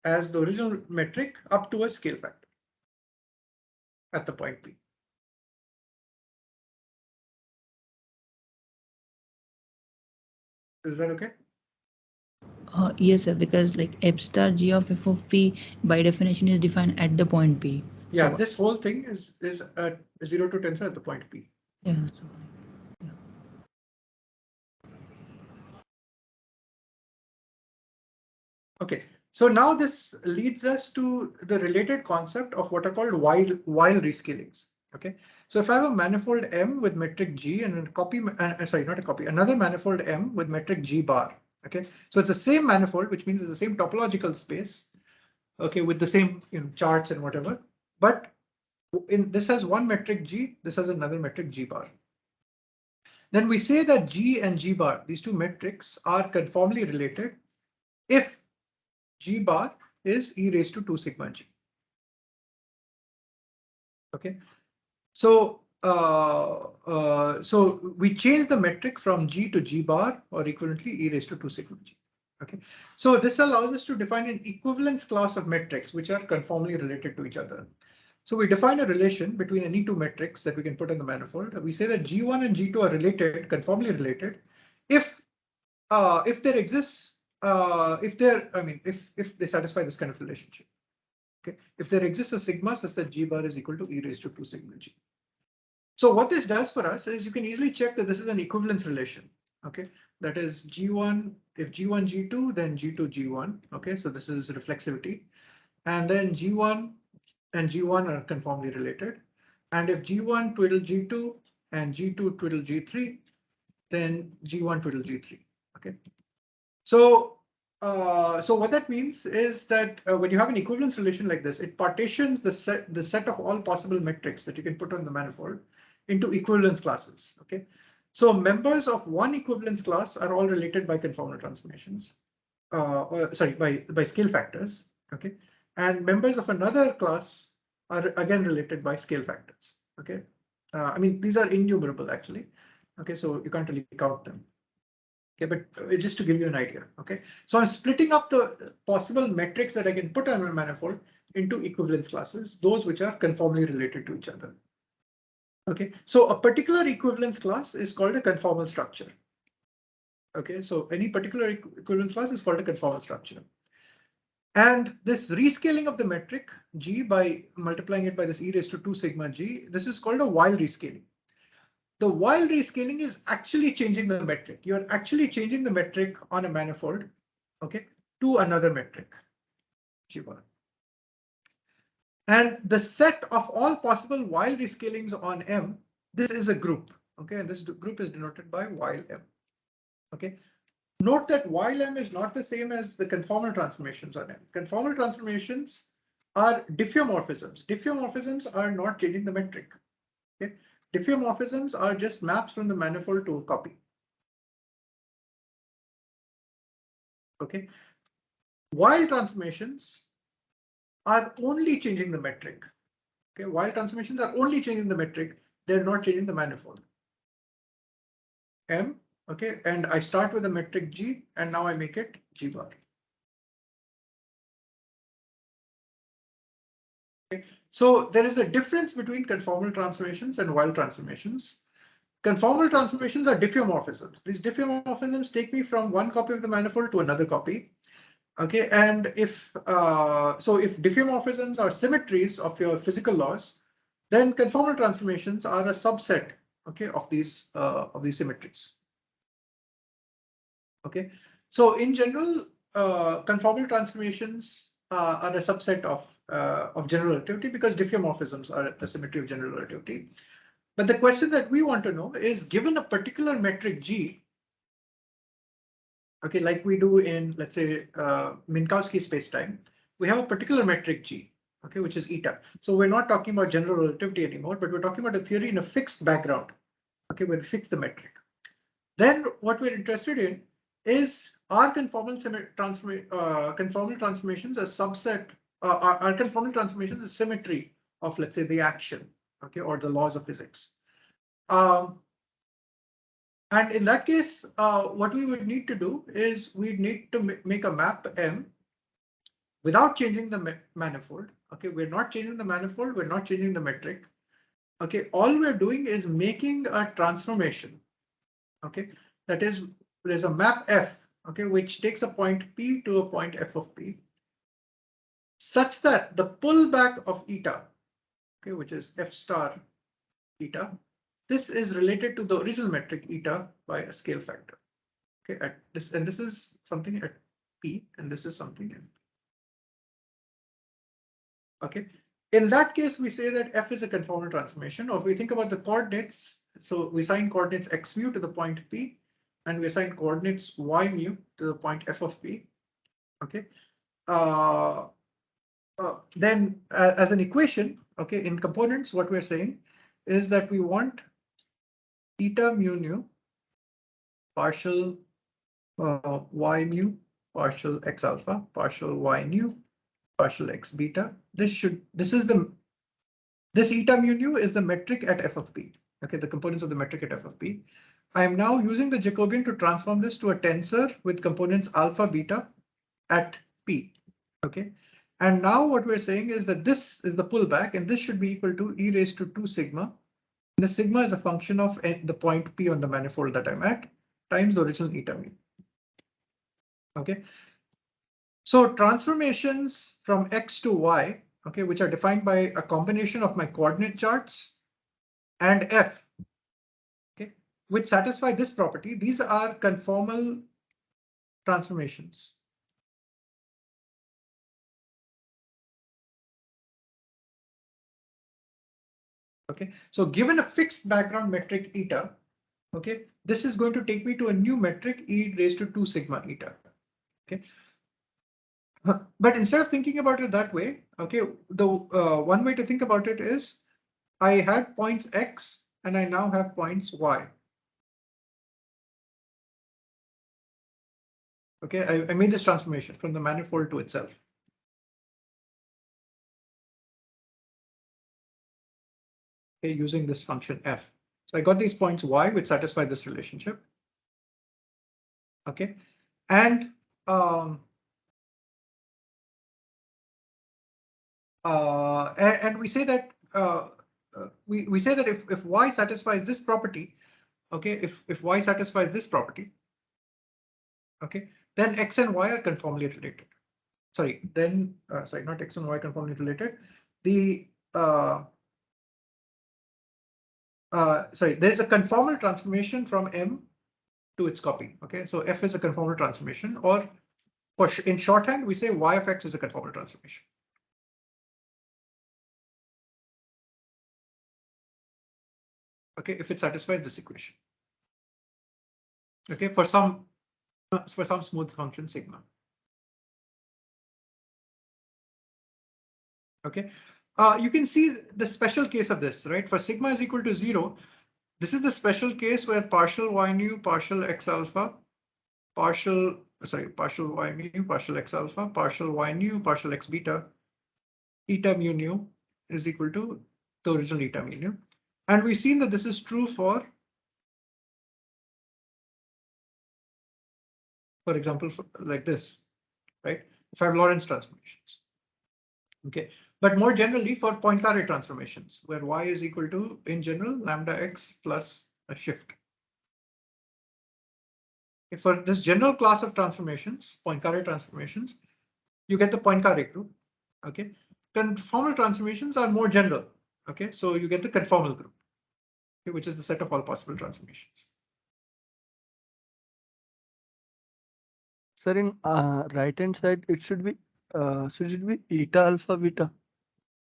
as the original metric up to a scale factor at the point P. Is that okay?
Yes, sir, because like f star g of f of p by definition is defined at the point P.
Yeah,
So,
this whole thing is at 0 to tensor at the point P.
yeah. So,
Okay, so now this leads us to the related concept of what are called while rescalings. Okay, so if I have a manifold M with metric G and a copy, sorry, not a copy, another manifold M with metric G bar. Okay, so it's the same manifold, which means it's the same topological space. Okay, with the same charts and whatever, but in this has one metric G, this has another metric G bar. Then we say that G and G bar, these two metrics, are conformally related if G bar is e raised to 2 sigma G. Okay, so so we change the metric from G to G bar or equivalently e raised to 2 sigma G. Okay, so this allows us to define an equivalence class of metrics which are conformally related to each other. So we define a relation between any two metrics that we can put in the manifold. We say that G1 and G2 are related, conformally related, if there exists, if they satisfy this kind of relationship. Okay, if there exists a sigma such that G bar is equal to e raised to 2 sigma G. So what this does for us is you can easily check that this is an equivalence relation. Okay, that is G1, if G1 G2, then G2 G1. Okay, so this is reflexivity, and then G1 and G1 are conformally related. And if G1 twiddle G2 and G2 twiddle G3, then G1 twiddle G3. Okay. So, so what that means is that when you have an equivalence relation like this, it partitions the set of all possible metrics that you can put on the manifold into equivalence classes. Okay. So members of one equivalence class are all related by conformal transformations. Sorry, by scale factors. Okay. And members of another class are again related by scale factors. Okay. I mean, these are innumerable actually. Okay, so you can't really count them. Okay, but just to give you an idea. Okay, so I'm splitting up the possible metrics that I can put on a manifold into equivalence classes, those which are conformally related to each other. Okay, so a particular equivalence class is called a conformal structure. Okay, so any particular equivalence class is called a conformal structure. And this rescaling of the metric G by multiplying it by this e raised to 2 sigma G, this is called a while rescaling. The while rescaling is actually changing the metric. You're actually changing the metric on a manifold, okay, to another metric, G bar. And the set of all possible while rescalings on M, this is a group, okay, and this group is denoted by while M, okay. Note that while M is not the same as the conformal transformations on M. Conformal transformations are diffeomorphisms. Diffeomorphisms are not changing the metric, okay. Diffeomorphisms are just maps from the manifold to a copy. Okay, while transformations are only changing the metric. Okay, while transformations are only changing the metric, they're not changing the manifold. M, okay, and I start with a metric G and now I make it G bar. Okay, so there is a difference between conformal transformations and while transformations. Conformal transformations are diffeomorphisms. These diffeomorphisms take me from one copy of the manifold to another copy. Okay, and if if diffeomorphisms are symmetries of your physical laws, then conformal transformations are a subset, okay, of these symmetries. Okay, so in general, conformal transformations are a subset of general relativity because diffeomorphisms are the symmetry of general relativity. But the question that we want to know is, given a particular metric G, okay, like we do in, let's say, Minkowski spacetime, we have a particular metric G, okay, which is eta. So we're not talking about general relativity anymore, but we're talking about a theory in a fixed background. Okay, we'll fix the metric. Then what we're interested in is are conformal transformations a subset, are conformal transformations a symmetry of, let's say, the action, okay, or the laws of physics. And in that case, what we would need to do is we'd need to make a map M without changing the manifold. Okay, we're not changing the manifold, we're not changing the metric. Okay, all we're doing is making a transformation. Okay, that is, there's a map F, okay, which takes a point P to a point F of P, such that the pullback of eta, okay, which is F star eta, this is related to the original metric eta by a scale factor. Okay, at this, and this is something at P, and this is something at P. Okay, in that case, we say that F is a conformal transformation, or if we think about the coordinates, so we assign coordinates x mu to the point P, and we assign coordinates y mu to the point F of P. Okay, then as an equation, okay, in components, what we're saying is that we want eta mu nu partial y mu partial x alpha partial y nu partial x beta. This eta mu nu is the metric at f of p. Okay, the components of the metric at f of p. I am now using the Jacobian to transform this to a tensor with components alpha beta at p. Okay, and now what we're saying is that this is the pullback, and this should be equal to e raised to 2 sigma. The sigma is a function of the point P on the manifold that I'm at times the original eta mu. Okay, so transformations from X to Y, okay, which are defined by a combination of my coordinate charts and F, okay, which satisfy this property. These are conformal transformations. Okay, so given a fixed background metric eta, okay, this is going to take me to a new metric e raised to 2 sigma eta. Okay, but instead of thinking about it that way, okay, the one way to think about it is I had points X and I now have points Y. Okay, I made this transformation from the manifold to itself. Okay, using this function F. So I got these points Y which satisfy this relationship. Okay, and we say that we say that if Y satisfies this property, okay, if Y satisfies this property, okay, then X and Y are conformally related. Sorry, then sorry, not X and Y conformally related. The sorry, there's a conformal transformation from M to its copy. Okay, so F is a conformal transformation, or in shorthand, we say Y of X is a conformal transformation. Okay, if it satisfies this equation. Okay, for some smooth function sigma. Okay, you can see the special case of this, right? For sigma is equal to 0, this is the special case where partial y nu, partial x alpha, partial y mu, partial x alpha, partial y nu, partial x beta, eta mu nu is equal to the original eta mu nu. And we've seen that this is true for example, like this, right? If I have Lorentz transformations. Okay, but more generally for Poincare transformations, where y is equal to, in general, lambda x plus a shift. Okay, for this general class of transformations, Poincare transformations, you get the Poincare group. Okay, conformal transformations are more general. Okay, so you get the conformal group, okay, which is the set of all possible transformations.
Sir, in right hand side, it should be eta alpha beta.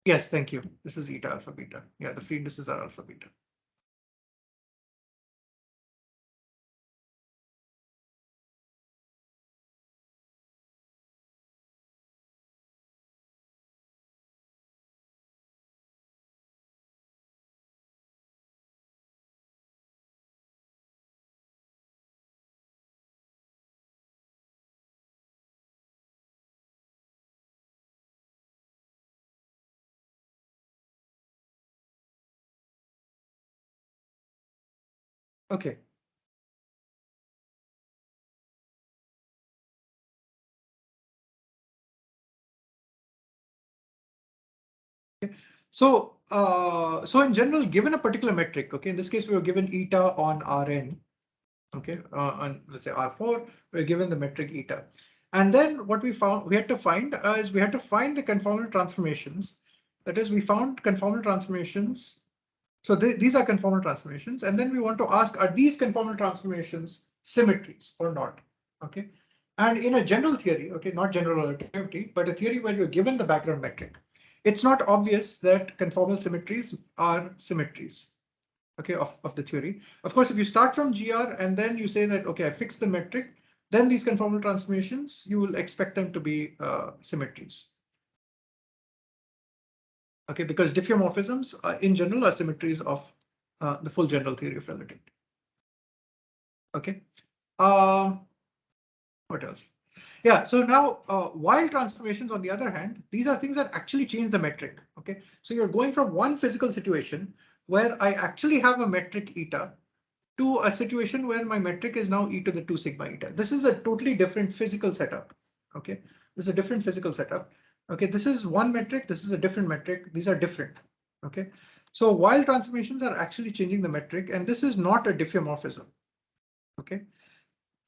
Yes, thank you. This is eta alpha beta. Yeah, the free indices are alpha beta. Okay. So, so in general, given a particular metric, okay, in this case, we were given eta on Rn, okay, on let's say R4, we're given the metric eta. And then what we found, we had to find is we had to find the conformal transformations. That is, we found conformal transformations. So these are conformal transformations. And then we want to ask, are these conformal transformations symmetries or not? Okay. And in a general theory, okay, not general relativity, but a theory where you're given the background metric, it's not obvious that conformal symmetries are symmetries, okay, of the theory. Of course, if you start from GR and then you say that, okay, I fixed the metric, then these conformal transformations, you will expect them to be symmetries. Okay, because diffeomorphisms in general are symmetries of the full general theory of relativity. Okay. What else? Yeah, so now while transformations, on the other hand, these are things that actually change the metric. Okay, so you're going from one physical situation where I actually have a metric eta to a situation where my metric is now e to the 2 sigma eta. This is a totally different physical setup. Okay, this is a different physical setup. Okay, this is one metric, this is a different metric. These are different. Okay, so while transformations are actually changing the metric, and this is not a diffeomorphism. Okay.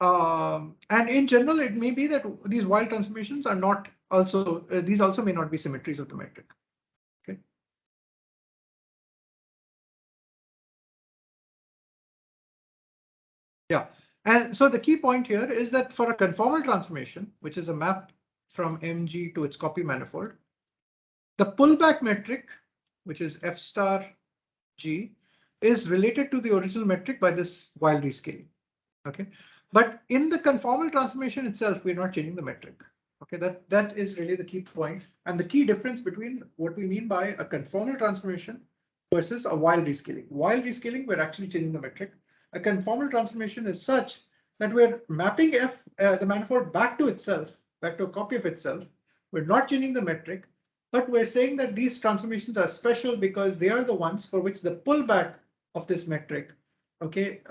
And in general, it may be that these wild transformations are not also, these also may not be symmetries of the metric. Okay. Yeah. And so the key point here is that for a conformal transformation, which is a map from Mg to its copy manifold, the pullback metric, which is f star g, is related to the original metric by this wild rescaling. Okay. But in the conformal transformation itself, we're not changing the metric. Okay, that is really the key point and the key difference between what we mean by a conformal transformation versus a wild rescaling. Wild rescaling, we're actually changing the metric. A conformal transformation is such that we're mapping the manifold back to itself, back to a copy of itself. We're not changing the metric, but we're saying that these transformations are special because they are the ones for which the pullback of this metric, okay,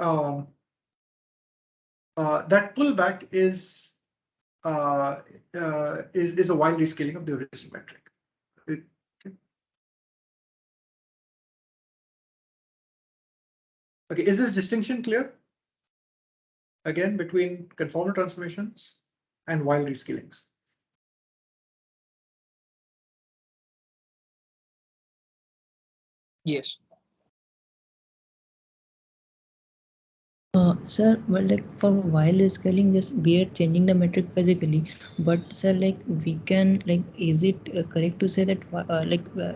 that pullback is a wild rescaling of the original metric. Okay. Okay, is this distinction clear? Again, between conformal transformations and wild rescalings.
Yes.
Sir, well, like for while scaling, just we are changing the metric physically, but sir, like we can, like, is it correct to say that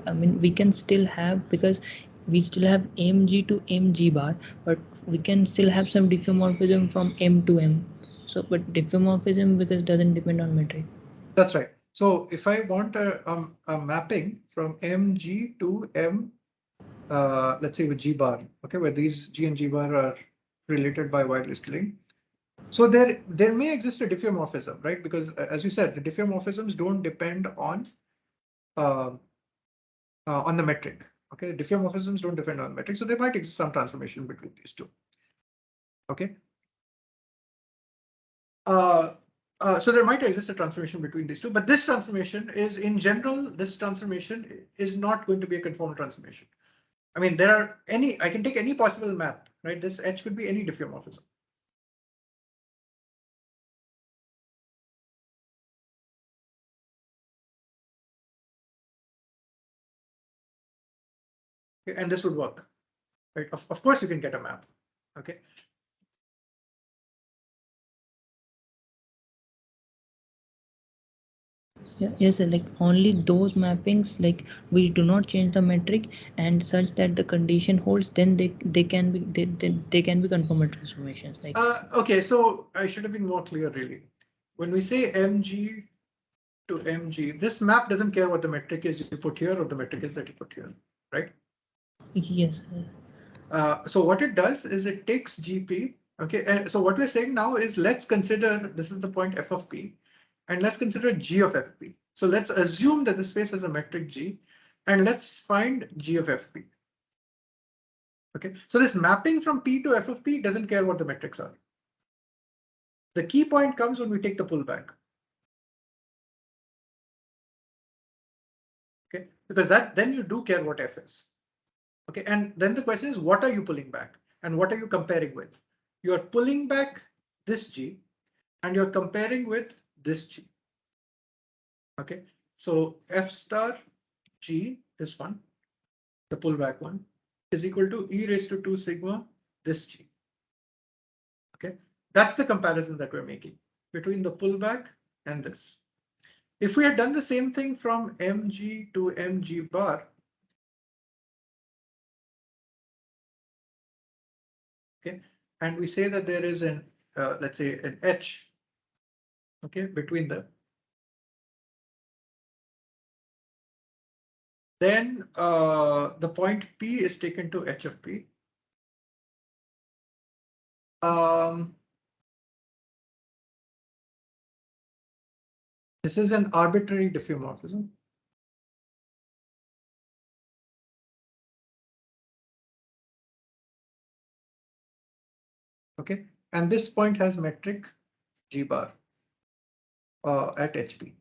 I mean, we can still have, because we still have mg to mg bar, but we can still have some diffeomorphism from m to m. So, but diffeomorphism because doesn't depend on metric.
That's right. So if I want a mapping from mg to m, let's say with g bar, okay, where these g and g bar are related by wild rescaling. So there may exist a diffeomorphism, right? Because as you said, the diffeomorphisms don't depend on the metric. Okay, diffeomorphisms don't depend on metric, so there might exist some transformation between these two. Okay. So there might exist a transformation between these two, but this transformation is, in general, this transformation is not going to be a conformal transformation. I mean, I can take any possible map, right? This H could be any diffeomorphism. Okay, and this would work, right? Of course, you can get a map. Okay.
Yeah, yes, sir, like only those mappings like which do not change the metric and such that the condition holds, then they can be they can be conformal transformations. Like
Okay, so I should have been more clear, really. When we say mg to mg, this map doesn't care what the metric is you put here or the metric is that you put here, right?
yes,
So what it does is it takes GP. Okay, and so what we're saying now is let's consider this is the point f of p, and let's consider g of fp. So let's assume that the space has a metric g, and let's find g of fp. Okay, so this mapping from P to F of P doesn't care what the metrics are. The key point comes when we take the pullback. Okay, because then you do care what F is. Okay, and then the question is, what are you pulling back and what are you comparing with? You are pulling back this G and you're comparing with this G. Okay, so F star G, this one, the pullback one, is equal to e raised to 2 sigma this G. Okay, that's the comparison that we're making between the pullback and this. If we had done the same thing from mg to mg bar, okay, and we say that there is an let's say an h, okay, between them, then the point P is taken to h of P. This is an arbitrary diffeomorphism. Okay, and this point has metric G bar at HP.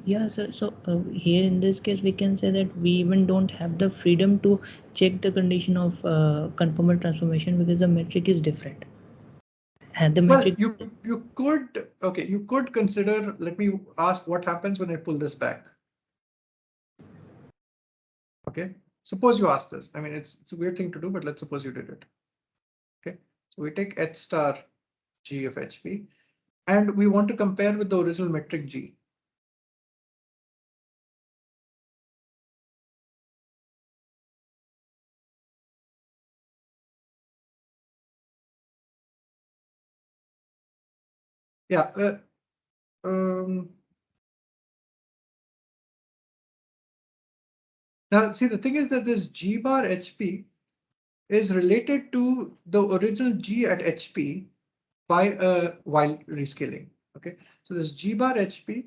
Yeah, sir. So here in this case, we can say that we even don't have the freedom to check the condition of conformal transformation because the metric is different. And the metric.
Well, you could, okay, you could consider. Let me ask what happens when I pull this back. Okay, suppose you ask this. I mean, it's a weird thing to do, but let's suppose you did it. Okay, so we take H star G of HP and we want to compare with the original metric G. Yeah. Now, see, the thing is that this G bar HP is related to the original G at HP by while rescaling. Okay, so this G bar HP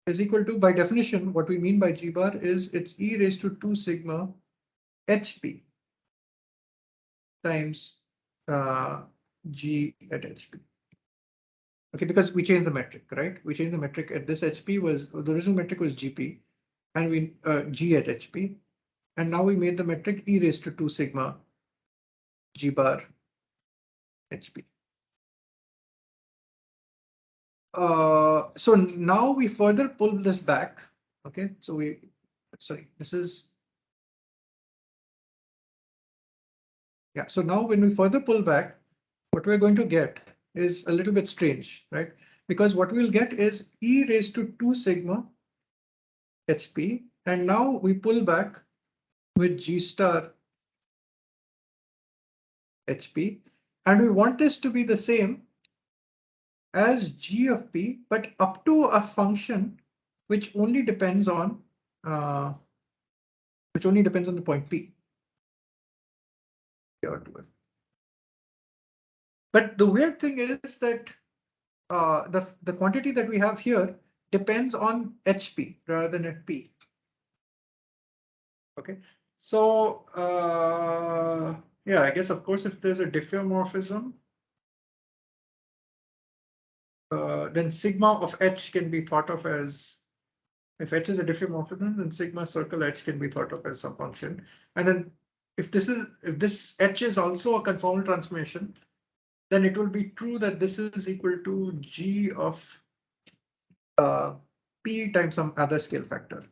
is equal to, by definition, what we mean by G bar is it's e raised to 2 sigma HP times G at HP. Okay, because we changed the metric, right? We changed the metric at this HP was the original metric was GP and we G at HP. And now we made the metric e raised to 2 sigma G bar HP. So now we further pull this back. Okay, so this is. Yeah, so now when we further pull back, what we're going to get is a little bit strange, right? Because what we'll get is e raised to 2 sigma HP. And now we pull back with G star HP. And we want this to be the same as G of P, but up to a function which only depends on the point P. But the weird thing is that the quantity that we have here depends on HP rather than at P. Okay, so yeah, I guess of course if there's a diffeomorphism, then sigma of H can be thought of as, if H is a diffeomorphism, then sigma circle H can be thought of as some function. And then if this H is also a conformal transformation, then it will be true that this is equal to G of P times some other scale factor.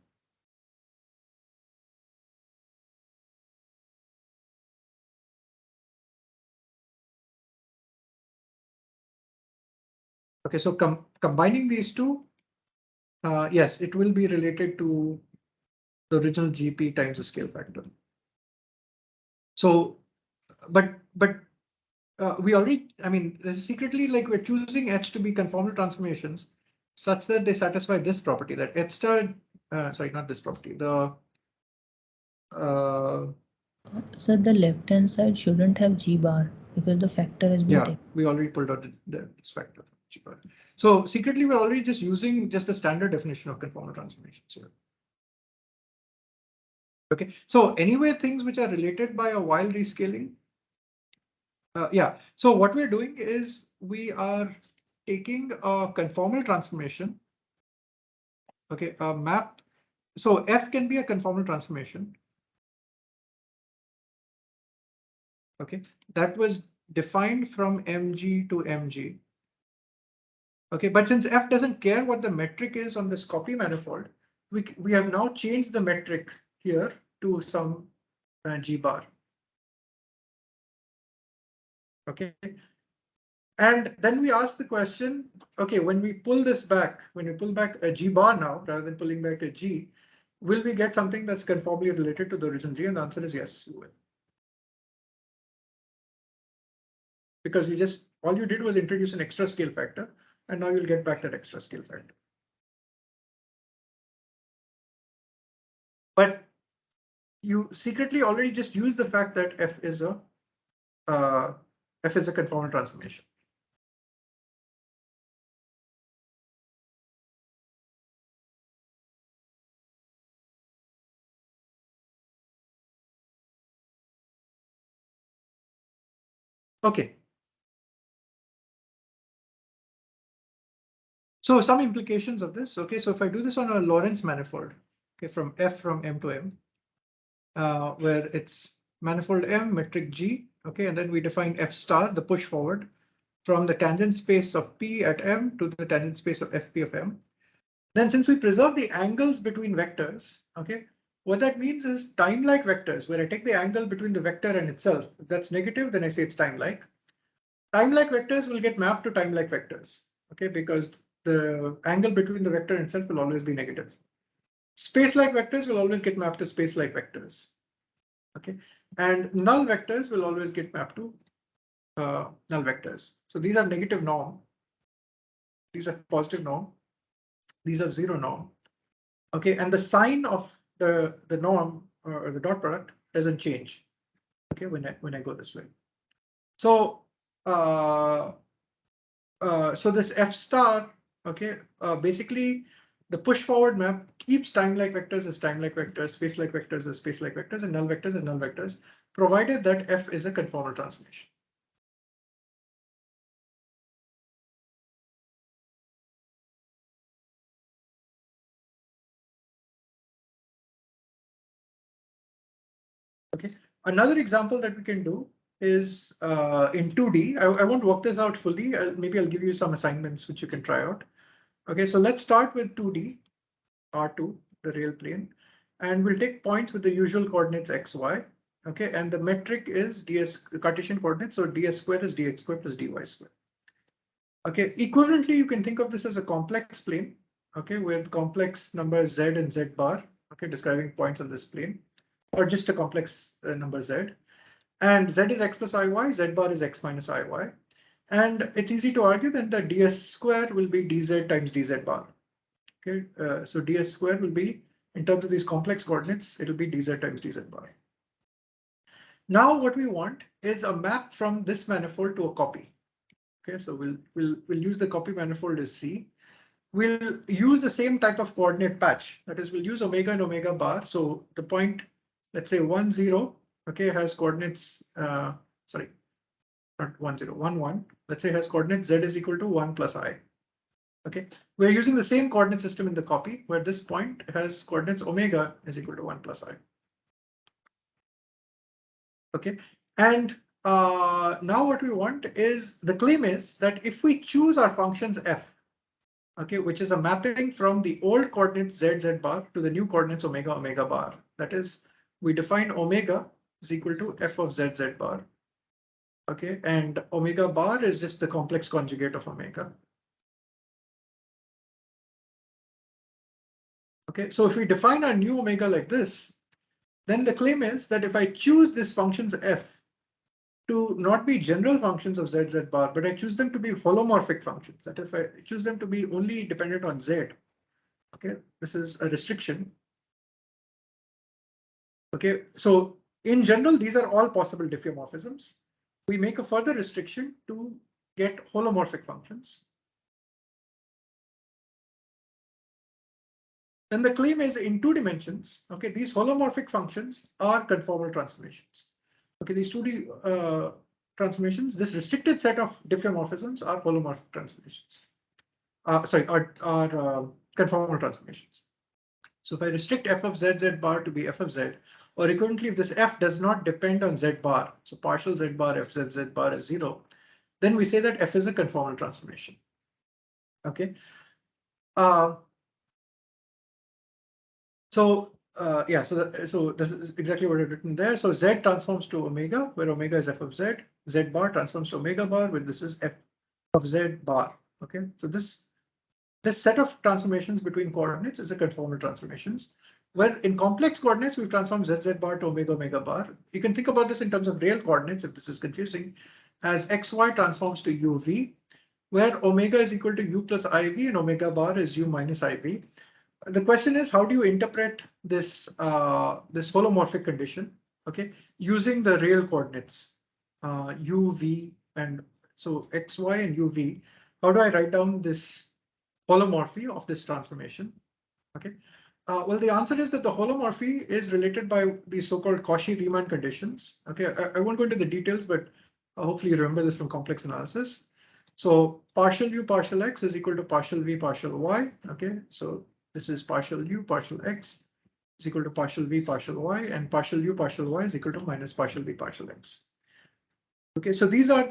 Okay, so combining these two, yes, it will be related to the original GP times the scale factor. So, but we already, I mean, this is secretly like we're choosing H to be conformal transformations such that they satisfy this property, that H star, sorry, not this property, the
So the left hand side shouldn't have G bar because the factor has been taken.
We already pulled out this factor. G bar. So secretly, we're already just using just the standard definition of conformal transformations here. Okay, so anyway, things which are related by a while rescaling. Yeah, so what we're doing is we are taking a conformal transformation. Okay, a map. So F can be a conformal transformation. Okay, that was defined from MG to MG. Okay, but since F doesn't care what the metric is on this copy manifold, we have now changed the metric here to some G bar. Okay, and then we ask the question, okay, when we pull this back, when we pull back a G bar now, rather than pulling back a G, will we get something that's conformally related to the original G? And the answer is yes, you will. Because you just, all you did was introduce an extra scale factor, and now you'll get back that extra scale factor. But you secretly already just use the fact that F is a conformal transformation. Okay. So some implications of this. Okay, so if I do this on a Lorentz manifold, okay, from F from M to M, where it's manifold M, metric G, okay, and then we define F star, the push forward, from the tangent space of P at M to the tangent space of FP of M. Then since we preserve the angles between vectors, okay, what that means is time-like vectors, where I take the angle between the vector and itself. If that's negative, then I say it's time-like. Time-like vectors will get mapped to time-like vectors, okay, because the angle between the vector and itself will always be negative. Space-like vectors will always get mapped to space-like vectors, okay, and null vectors will always get mapped to null vectors. So these are negative norm. These are positive norm. These are zero norm. Okay, and the sign of the norm or the dot product doesn't change. Okay, when I go this way. So so this F star, okay, basically the push forward map keeps time-like vectors as time-like vectors, space-like vectors as space-like vectors, and null vectors as null vectors, provided that F is a conformal transformation. Okay, another example that we can do is in 2D. I won't work this out fully. Maybe I'll give you some assignments which you can try out. Okay, so let's start with 2D, R2, the real plane, and we'll take points with the usual coordinates x, y. Okay, and the metric is ds, Cartesian coordinates, so ds squared is dx squared plus dy squared. Okay, equivalently, you can think of this as a complex plane, okay, with complex numbers z and z bar, okay, describing points on this plane, or just a complex number z. And z is x plus iy, z bar is x minus iy. And it's easy to argue that the ds square will be dz times dz bar. Okay, so ds square will be, in terms of these complex coordinates, it'll be dz times dz bar. Now what we want is a map from this manifold to a copy. Okay, so we'll use the copy manifold as C. We'll use the same type of coordinate patch. That is, we'll use omega and omega bar. So the point, let's say 1, 0, okay, has coordinates, sorry, not 1, 0, 1, 1. Let's say has coordinates z is equal to 1 plus I. Okay, we're using the same coordinate system in the copy, where this point has coordinates omega is equal to 1 plus I. Okay, and now what we want is, the claim is that if we choose our functions f, okay, which is a mapping from the old coordinates z, z bar to the new coordinates omega, omega bar. That is, we define omega is equal to f of z, z bar. Okay, and omega bar is just the complex conjugate of omega. Okay, so if we define our new omega like this, then the claim is that if I choose these functions f to not be general functions of z, z bar, but I choose them to be holomorphic functions, that if I choose them to be only dependent on z, okay, this is a restriction. Okay, so in general, these are all possible diffeomorphisms. We make a further restriction to get holomorphic functions. then the claim is in 2 dimensions. Okay, these holomorphic functions are conformal transformations. Okay, these 2D transformations, this restricted set of diffeomorphisms are holomorphic transformations. Sorry, are conformal transformations. So if I restrict f of z z bar to be f of z, or equivalently, if this f does not depend on z bar, so partial z bar f z z bar is 0, then we say that f is a conformal transformation. Okay. Yeah, so this is exactly what I've written there. So z transforms to omega, where omega is f of z. Z bar transforms to omega bar, where this is f of z bar. Okay, so this set of transformations between coordinates is a conformal transformations. Where in complex coordinates we transform z z bar to omega omega bar. You can think about this in terms of real coordinates, if this is confusing, as xy transforms to uv, where omega is equal to u plus iv and omega bar is u minus iv. The question is, how do you interpret this this holomorphic condition? Okay, using the real coordinates u, v, and so x, y, and u, v. How do I write down this holomorphy of this transformation? Okay, well, the answer is that the holomorphy is related by the so-called Cauchy-Riemann conditions. Okay, I won't go into the details, but hopefully you remember this from complex analysis. So partial u partial x is equal to partial v partial y. Okay, so this is partial u partial x is equal to partial v partial y, and partial u partial y is equal to minus partial v partial x. Okay, so these are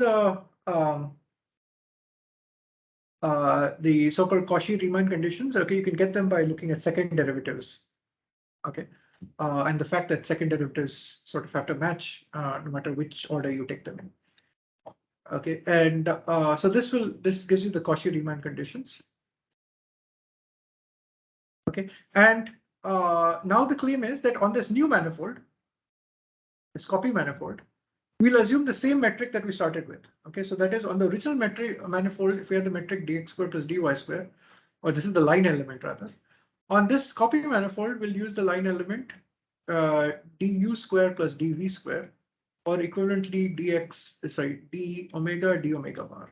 the so-called Cauchy-Riemann conditions. Okay, you can get them by looking at second derivatives. Okay, and the fact that second derivatives sort of have to match no matter which order you take them in. Okay, and so this gives you the Cauchy-Riemann conditions. Okay, and now the claim is that on this new manifold, this copy manifold, we'll assume the same metric that we started with. Okay, so that is on the original metric manifold, if we had the metric dx squared plus dy squared, or this is the line element rather. On this copy manifold, we'll use the line element du square plus dv square, or equivalently d omega bar.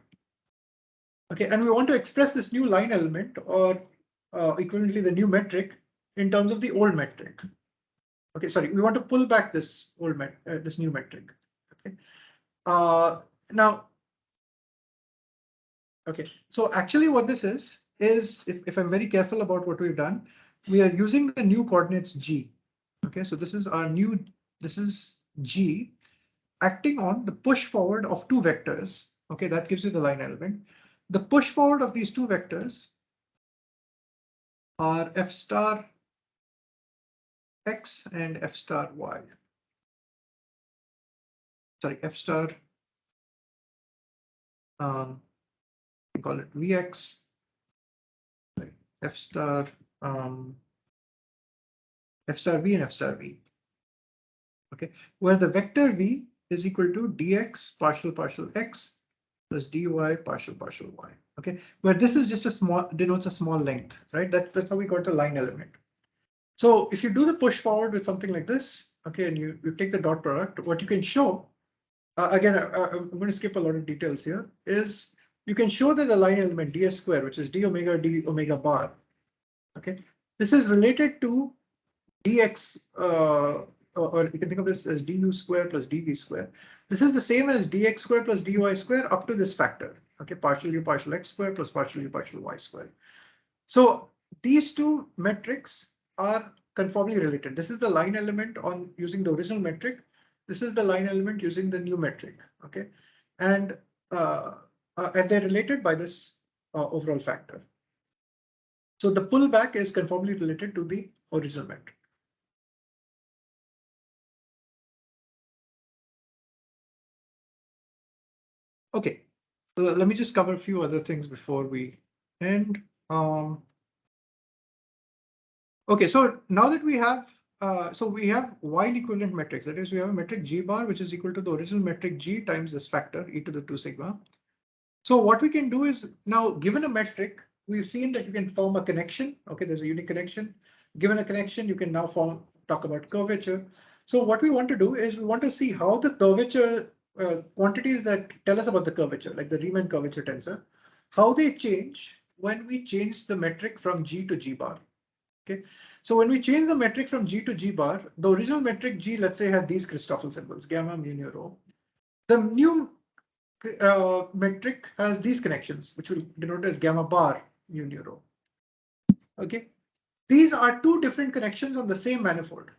Okay, and we want to express this new line element, or equivalently the new metric, in terms of the old metric. Okay, sorry, we want to pull back this this new metric. Okay, now, okay, so actually what this is if I'm very careful about what we've done, we are using the new coordinates g. Okay, so this is g acting on the push forward of 2 vectors. Okay, that gives you the line element. The push forward of these 2 vectors are f star x and f star y. Sorry, f star, we call it vx, f star v and f star v. Okay, where the vector v is equal to dx partial x plus dy partial y. Okay, where this is just a small, denotes a small length, right? That's how we got the line element. So if you do the push forward with something like this, okay, and you take the dot product, what you can show, again, I'm going to skip a lot of details here, is you can show that the line element ds square, which is d omega bar, okay, this is related to dx, or you can think of this as du square plus dv square. This is the same as dx square plus dy square up to this factor, okay, partial u partial x square plus partial u partial y square. So these 2 metrics are conformally related. This is the line element on using the original metric. This is the line element using the new metric. Okay, and they're related by this overall factor. So the pullback is conformally related to the original metric. Okay, so let me just cover a few other things before we end. Okay, so now that we have we have while equivalent metrics, that is, we have a metric g bar, which is equal to the original metric g times this factor e to the 2 sigma. So what we can do is, now given a metric, we've seen that you can form a connection. Okay, there's a unique connection. Given a connection, you can now talk about curvature. So what we want to do is we want to see how the curvature quantities that tell us about the curvature, like the Riemann curvature tensor, how they change when we change the metric from g to g bar. Okay, so when we change the metric from G to G bar, the original metric G, let's say, had these Christoffel symbols, gamma, mu, nu, rho. The new metric has these connections, which will denote as gamma bar, mu, nu, rho. Okay, these are two different connections on the same manifold.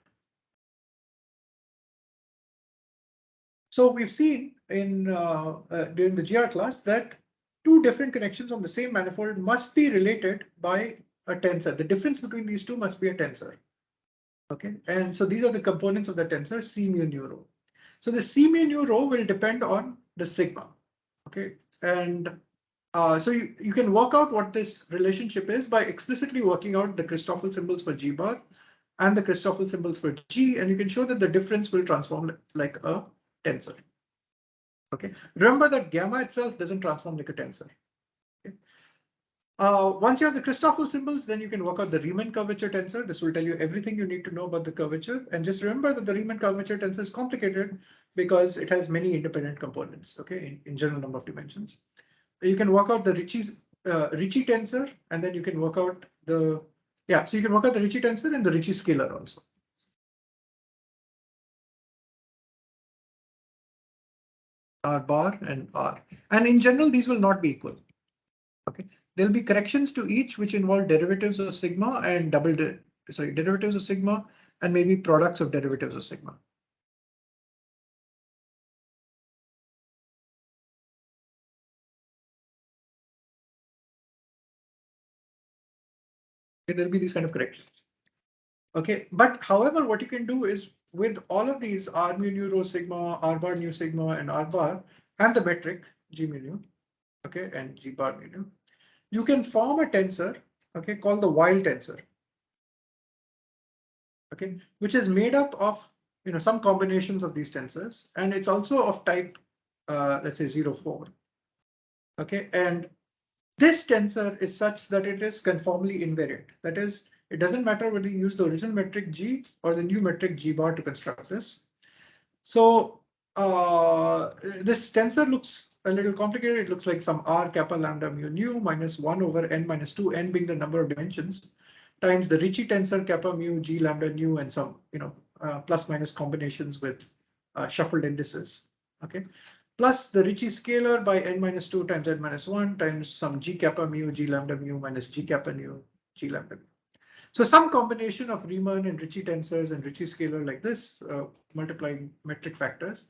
So we've seen in during the GR class that two different connections on the same manifold must be related by a tensor. The difference between these two must be a tensor. Okay, and so these are the components of the tensor C mu nu rho. So the C mu nu rho will depend on the sigma. Okay, and so you can work out what this relationship is by explicitly working out the Christoffel symbols for G bar and the Christoffel symbols for G, and you can show that the difference will transform like a tensor. Okay, remember that gamma itself doesn't transform like a tensor. Okay. Once you have the Christoffel symbols, then you can work out the Riemann curvature tensor. This will tell you everything you need to know about the curvature. And just remember that the Riemann curvature tensor is complicated because it has many independent components, okay, in general number of dimensions. You can work out the Ricci tensor, and then you can work out the, so you can work out the Ricci tensor and the Ricci scalar also. R bar and R. And in general, these will not be equal. Okay, there'll be corrections to each which involve derivatives of sigma and derivatives of sigma and maybe products of derivatives of sigma. Okay, there'll be these kind of corrections. Okay, but however, what you can do is with all of these R mu nu rho sigma, R bar nu sigma, and R bar, and the metric G mu nu, okay, and G bar mu nu, you can form a tensor, okay, called the Weil tensor. Okay, which is made up of some combinations of these tensors, and it's also of type let's say 0, 4. Okay, and this tensor is such that it is conformally invariant. That is, it doesn't matter whether you use the original metric G or the new metric G bar to construct this. So this tensor looks a little complicated. It looks like some R kappa lambda mu nu minus 1 over n minus 2, n being the number of dimensions, times the Ricci tensor kappa mu G lambda nu and some plus minus combinations with shuffled indices. Okay, plus the Ricci scalar by n minus 2 times n minus 1 times some G kappa mu G lambda mu minus G kappa nu G lambda mu. So some combination of Riemann and Ricci tensors and Ricci scalar like this, multiplying metric factors.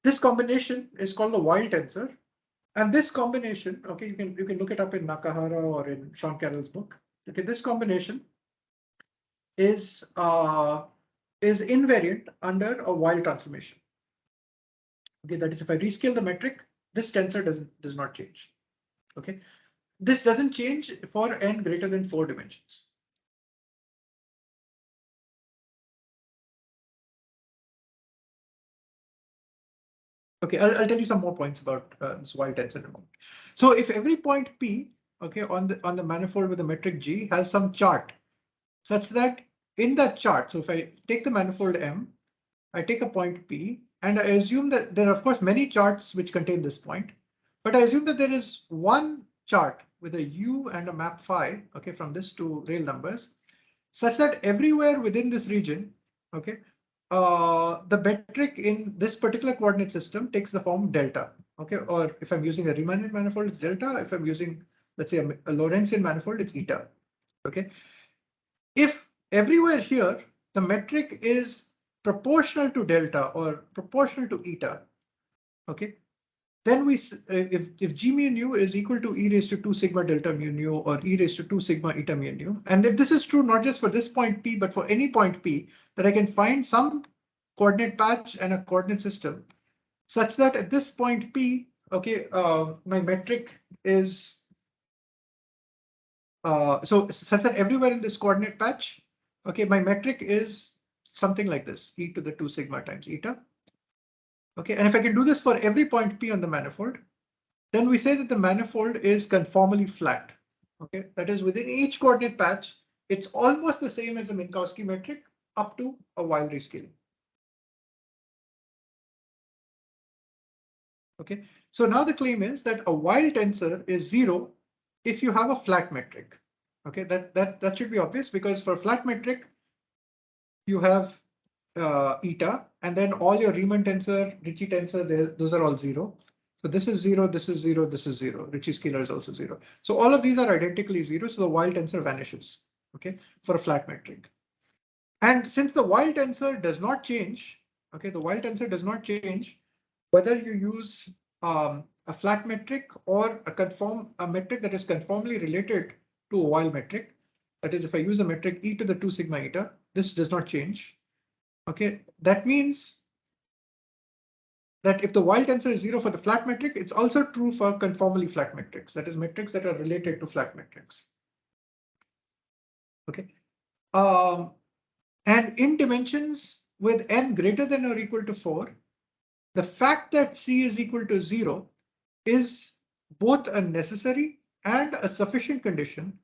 This combination is called the Weil tensor, and this combination, okay, you can look it up in Nakahara or in Sean Carroll's book. Okay, this combination is invariant under a Weil transformation. Okay, that is, if I rescale the metric, this tensor does not change. Okay, this doesn't change for n greater than 4 dimensions. Okay, I'll tell you some more points about this Weil tensor in a moment. So if every point P, okay, on the manifold with the metric G has some chart such that in that chart, so if I take the manifold M, I take a point P, and I assume that there are of course many charts which contain this point, but I assume that there is one chart with a U and a map phi, okay, from this to real numbers, such that everywhere within this region, okay, the metric in this particular coordinate system takes the form delta. Okay, or if I'm using a Riemannian manifold, it's delta. If I'm using, let's say, a Lorentzian manifold, it's eta. Okay, if everywhere here the metric is proportional to delta or proportional to eta, okay, then if G mu nu is equal to e raised to 2 sigma delta mu nu or e raised to 2 sigma eta mu nu, and if this is true not just for this point P but for any point P, that I can find some coordinate patch and a coordinate system such that at this point P, okay, my metric is so such that everywhere in this coordinate patch, okay, my metric is something like this, e to the 2 sigma times eta. Okay, and if I can do this for every point P on the manifold, then we say that the manifold is conformally flat. Okay, that is, within each coordinate patch, it's almost the same as a Minkowski metric up to a Weil rescaling. Okay, so now the claim is that a Weil tensor is 0 if you have a flat metric. Okay, that should be obvious because for flat metric, you have eta, and then all your Riemann tensor, Ricci tensor, those are all 0. So this is 0, this is 0, this is 0. Ricci scalar is also 0. So all of these are identically 0. So the Weil tensor vanishes. Okay, for a flat metric. And since the Weil tensor does not change, okay, the Weil tensor does not change whether you use a flat metric or a metric that is conformally related to a Weil metric. That is, if I use a metric e to the 2 sigma eta, this does not change. Okay, that means that if the Weil tensor is 0 for the flat metric, it's also true for conformally flat metrics. That is, metrics that are related to flat metrics. Okay, and in dimensions with n greater than or equal to 4, the fact that C is equal to 0 is both a necessary and a sufficient condition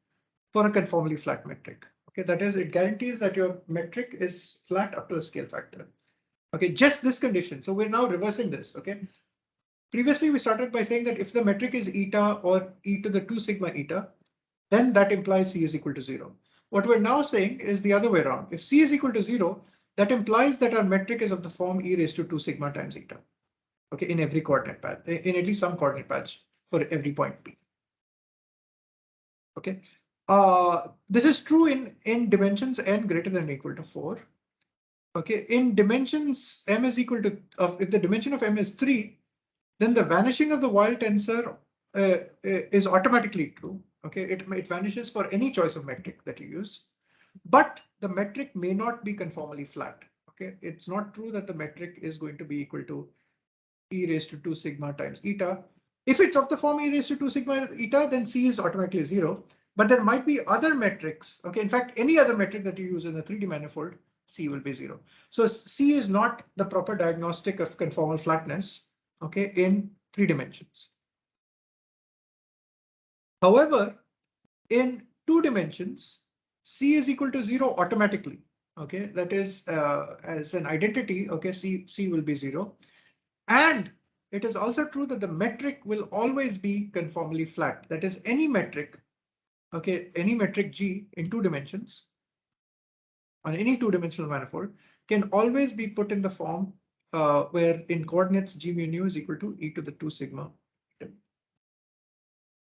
for a conformally flat metric. Okay, that is, it guarantees that your metric is flat up to a scale factor. Okay, just this condition. So we're now reversing this. Okay, previously we started by saying that if the metric is eta or e to the 2 sigma eta, then that implies C is equal to 0. What we're now saying is the other way around. If C is equal to 0, that implies that our metric is of the form e raised to 2 sigma times eta. Okay, in every coordinate path, in at least some coordinate paths for every point P. Okay, this is true in dimensions n greater than or equal to 4. Okay, in dimensions m is equal to, if the dimension of m is 3, then the vanishing of the Weil tensor is automatically true. Okay, it vanishes for any choice of metric that you use, but the metric may not be conformally flat. Okay, it's not true that the metric is going to be equal to e raised to 2 sigma times eta. If it's of the form e raised to 2 sigma eta, then C is automatically 0. But there might be other metrics. Okay, in fact, any other metric that you use in a 3D manifold, C will be 0. So C is not the proper diagnostic of conformal flatness. Okay, in 3 dimensions. However, in 2 dimensions, C is equal to 0 automatically. Okay, that is, as an identity. Okay, C will be 0. And it is also true that the metric will always be conformally flat. That is, any metric, okay, any metric G in 2 dimensions on any 2-dimensional manifold can always be put in the form where in coordinates G mu nu is equal to e to the 2 sigma.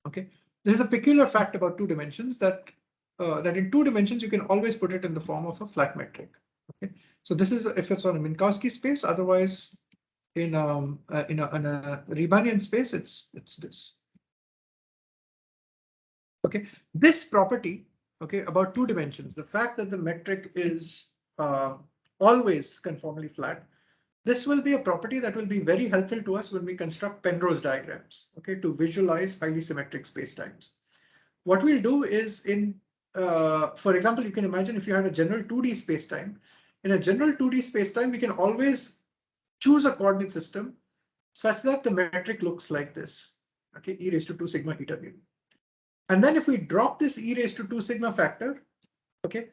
Okay, this is a peculiar fact about 2 dimensions that in 2 dimensions you can always put it in the form of a flat metric. Okay, so this is if it's on a Minkowski space. Otherwise, in a Riemannian space, it's this. Okay, this property, okay, about 2 dimensions, the fact that the metric is always conformally flat, this will be a property that will be very helpful to us when we construct Penrose diagrams, okay, to visualize highly symmetric spacetimes. What we'll do is for example, you can imagine if you had a general 2D spacetime. In a general 2D spacetime, we can always choose a coordinate system such that the metric looks like this. Okay, e raised to 2 sigma eta mu. And then if we drop this e raised to 2 sigma factor, okay,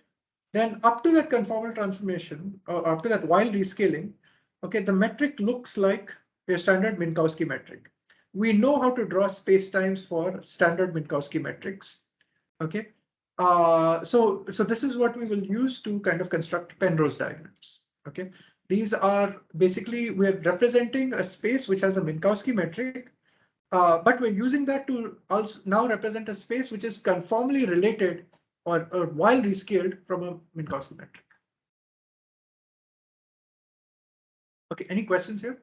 then up to that conformal transformation, or up to that Weil rescaling, okay, the metric looks like a standard Minkowski metric. We know how to draw spacetimes for standard Minkowski metrics. Okay, so this is what we will use to kind of construct Penrose diagrams. Okay, these are basically, we're representing a space which has a Minkowski metric, but we're using that to also now represent a space which is conformally related or Weil rescaled from a Minkowski metric. Okay, any questions here?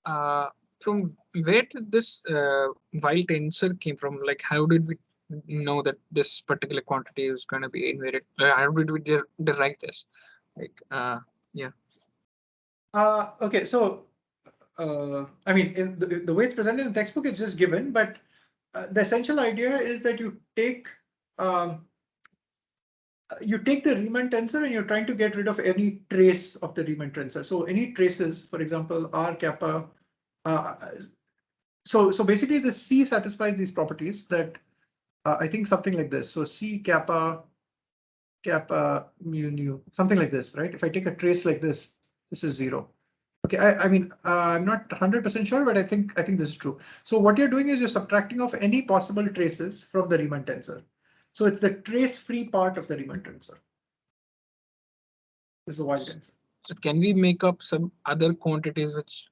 From where did this Weil tensor came from? Like, how did we know that this particular quantity is going to be invariant? How did we derive this? Like, yeah.
Okay, so I mean, in the way it's presented in the textbook is just given, but the essential idea is that you take the Riemann tensor and you're trying to get rid of any trace of the Riemann tensor. So any traces, for example, R kappa. So basically, the C satisfies these properties that I think something like this. So C kappa mu nu, something like this, right? If I take a trace like this is 0. Okay, I mean, I'm not 100% sure, but I think this is true. So what you're doing is you're subtracting off any possible traces from the Riemann tensor. So it's the trace-free part of the Riemann tensor. This is the wild tensor.
So can we make up some other quantities which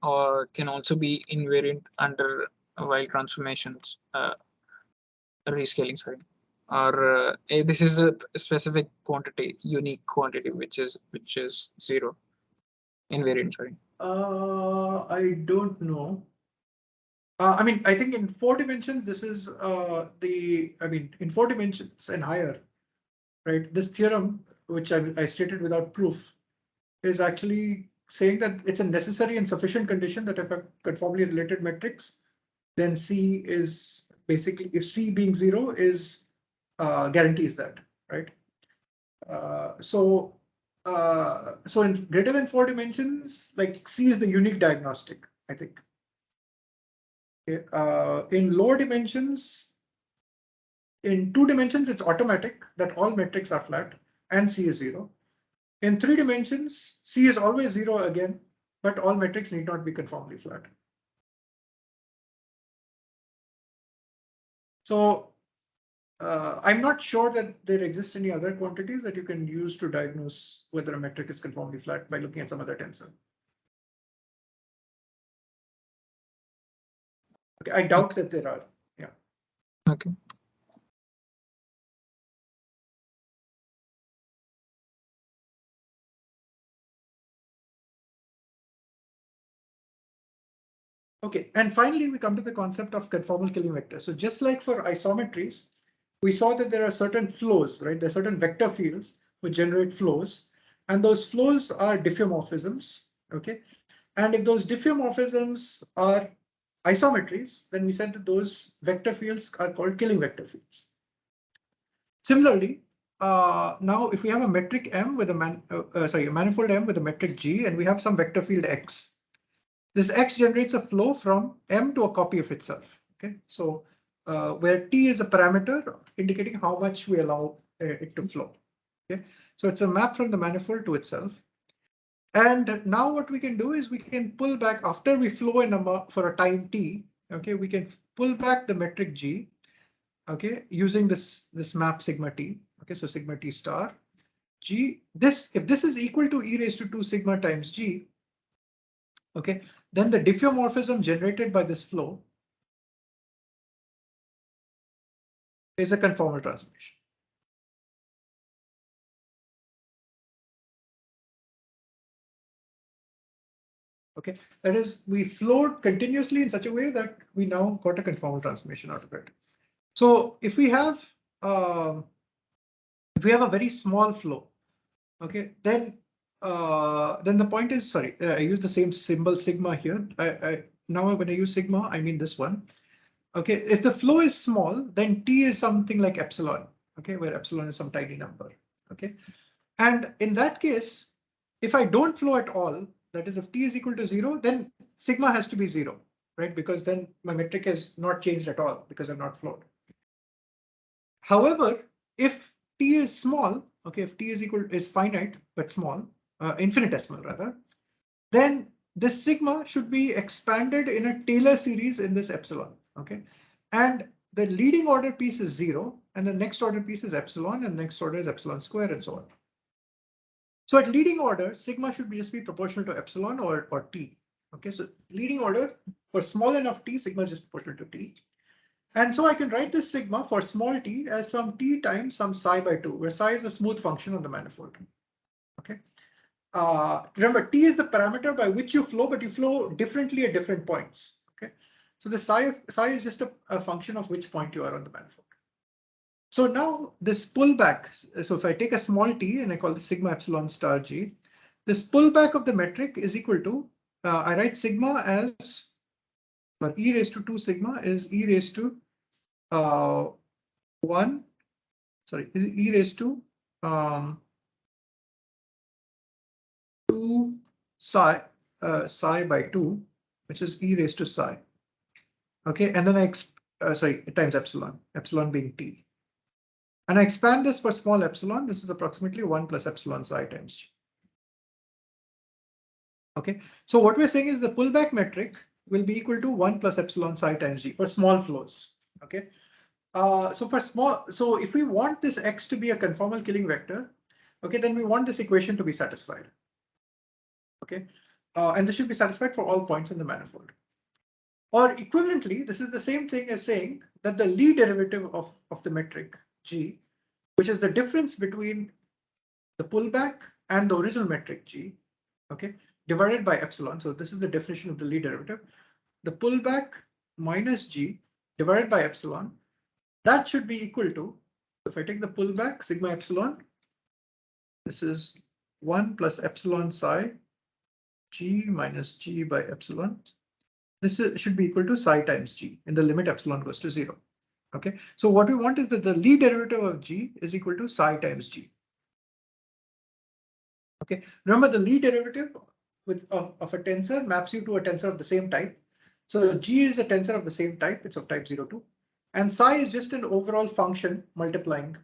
can also be invariant under wild transformations, rescaling, sorry, or this is a specific quantity, unique quantity, which is zero, invariant, sorry.
I don't know. I mean, I think in 4 dimensions, this is in 4 dimensions and higher, right? This theorem, which I stated without proof, is actually saying that it's a necessary and sufficient condition that if a conformally related matrix, then C is basically, if C being 0 is guarantees that, right? So in greater than 4 dimensions, like C is the unique diagnostic, I think. Okay. In lower dimensions, in 2 dimensions, it's automatic that all metrics are flat and C is 0. In 3 dimensions, C is always 0 again, but all metrics need not be conformally flat. So I'm not sure that there exist any other quantities that you can use to diagnose whether a metric is conformally flat by looking at some other tensor. Okay, I doubt that there are. Yeah.
Okay.
Okay, and finally we come to the concept of conformal killing vector. So just like for isometries, we saw that there are certain flows, right? There are certain vector fields which generate flows, and those flows are diffeomorphisms. Okay, and if those diffeomorphisms are isometries, then we said that those vector fields are called killing vector fields. Similarly, now if we have a metric M with a manifold M with a metric G, and we have some vector field X, this X generates a flow from M to a copy of itself. Okay, so where T is a parameter indicating how much we allow it to flow. Okay, so it's a map from the manifold to itself. And now what we can do is we can pull back after we flow a number for a time T. Okay, we can pull back the metric G. Okay, using this map sigma T. Okay, so sigma T star G. If this is equal to e raised to 2 sigma times G. Okay, then the diffeomorphism generated by this flow is a conformal transformation. Okay, that is, we flowed continuously in such a way that we now got a conformal transformation out of it. So if we have a very small flow, okay, then the point is, sorry, I use the same symbol sigma here. Now when I use sigma, I mean this one. Okay, if the flow is small, then T is something like epsilon. Okay, where epsilon is some tiny number. Okay, and in that case, if I don't flow at all, that is, if T is equal to 0, then sigma has to be 0, right? Because then my metric has not changed at all because I've not flowed. However, if T is small, okay, if T is finite but small, infinitesimal rather, then this sigma should be expanded in a Taylor series in this epsilon. Okay, and the leading order piece is 0, and the next order piece is epsilon, and the next order is epsilon square, and so on. So at leading order, sigma should just be proportional to epsilon or T. Okay, so leading order for small enough T, sigma is just proportional to T. And so I can write this sigma for small t as some T times some psi by 2, where psi is a smooth function of the manifold. Okay. Remember, T is the parameter by which you flow, but you flow differently at different points. Okay. So the psi is just a function of which point you are on the manifold. So now this pullback, so if I take a small t and I call this sigma epsilon star g, this pullback of the metric is equal to, I write sigma as, or e raised to 2 sigma is e raised to 1, sorry, e raised to 2 psi, psi by 2, which is e raised to psi. Okay, and then sorry, times epsilon being t. And I expand this for small epsilon. This is approximately 1 plus epsilon psi times g. Okay, so what we're saying is the pullback metric will be equal to 1 plus epsilon psi times g for small flows. Okay, so if we want this x to be a conformal killing vector, okay, then we want this equation to be satisfied. Okay, and this should be satisfied for all points in the manifold. Or equivalently, this is the same thing as saying that the Lie derivative of the metric g, which is the difference between the pullback and the original metric g, okay, divided by epsilon. So this is the definition of the Lie derivative. The pullback minus g divided by epsilon, that should be equal to, if I take the pullback sigma epsilon, this is 1 plus epsilon psi g minus g by epsilon. Should be equal to psi times g in the limit epsilon goes to 0. Okay, so what we want is that the Lie derivative of g is equal to psi times g. Okay, remember the Lie derivative of a tensor maps you to a tensor of the same type. So g is a tensor of the same type, it's of type 0, 2. And psi is just an overall function multiplying,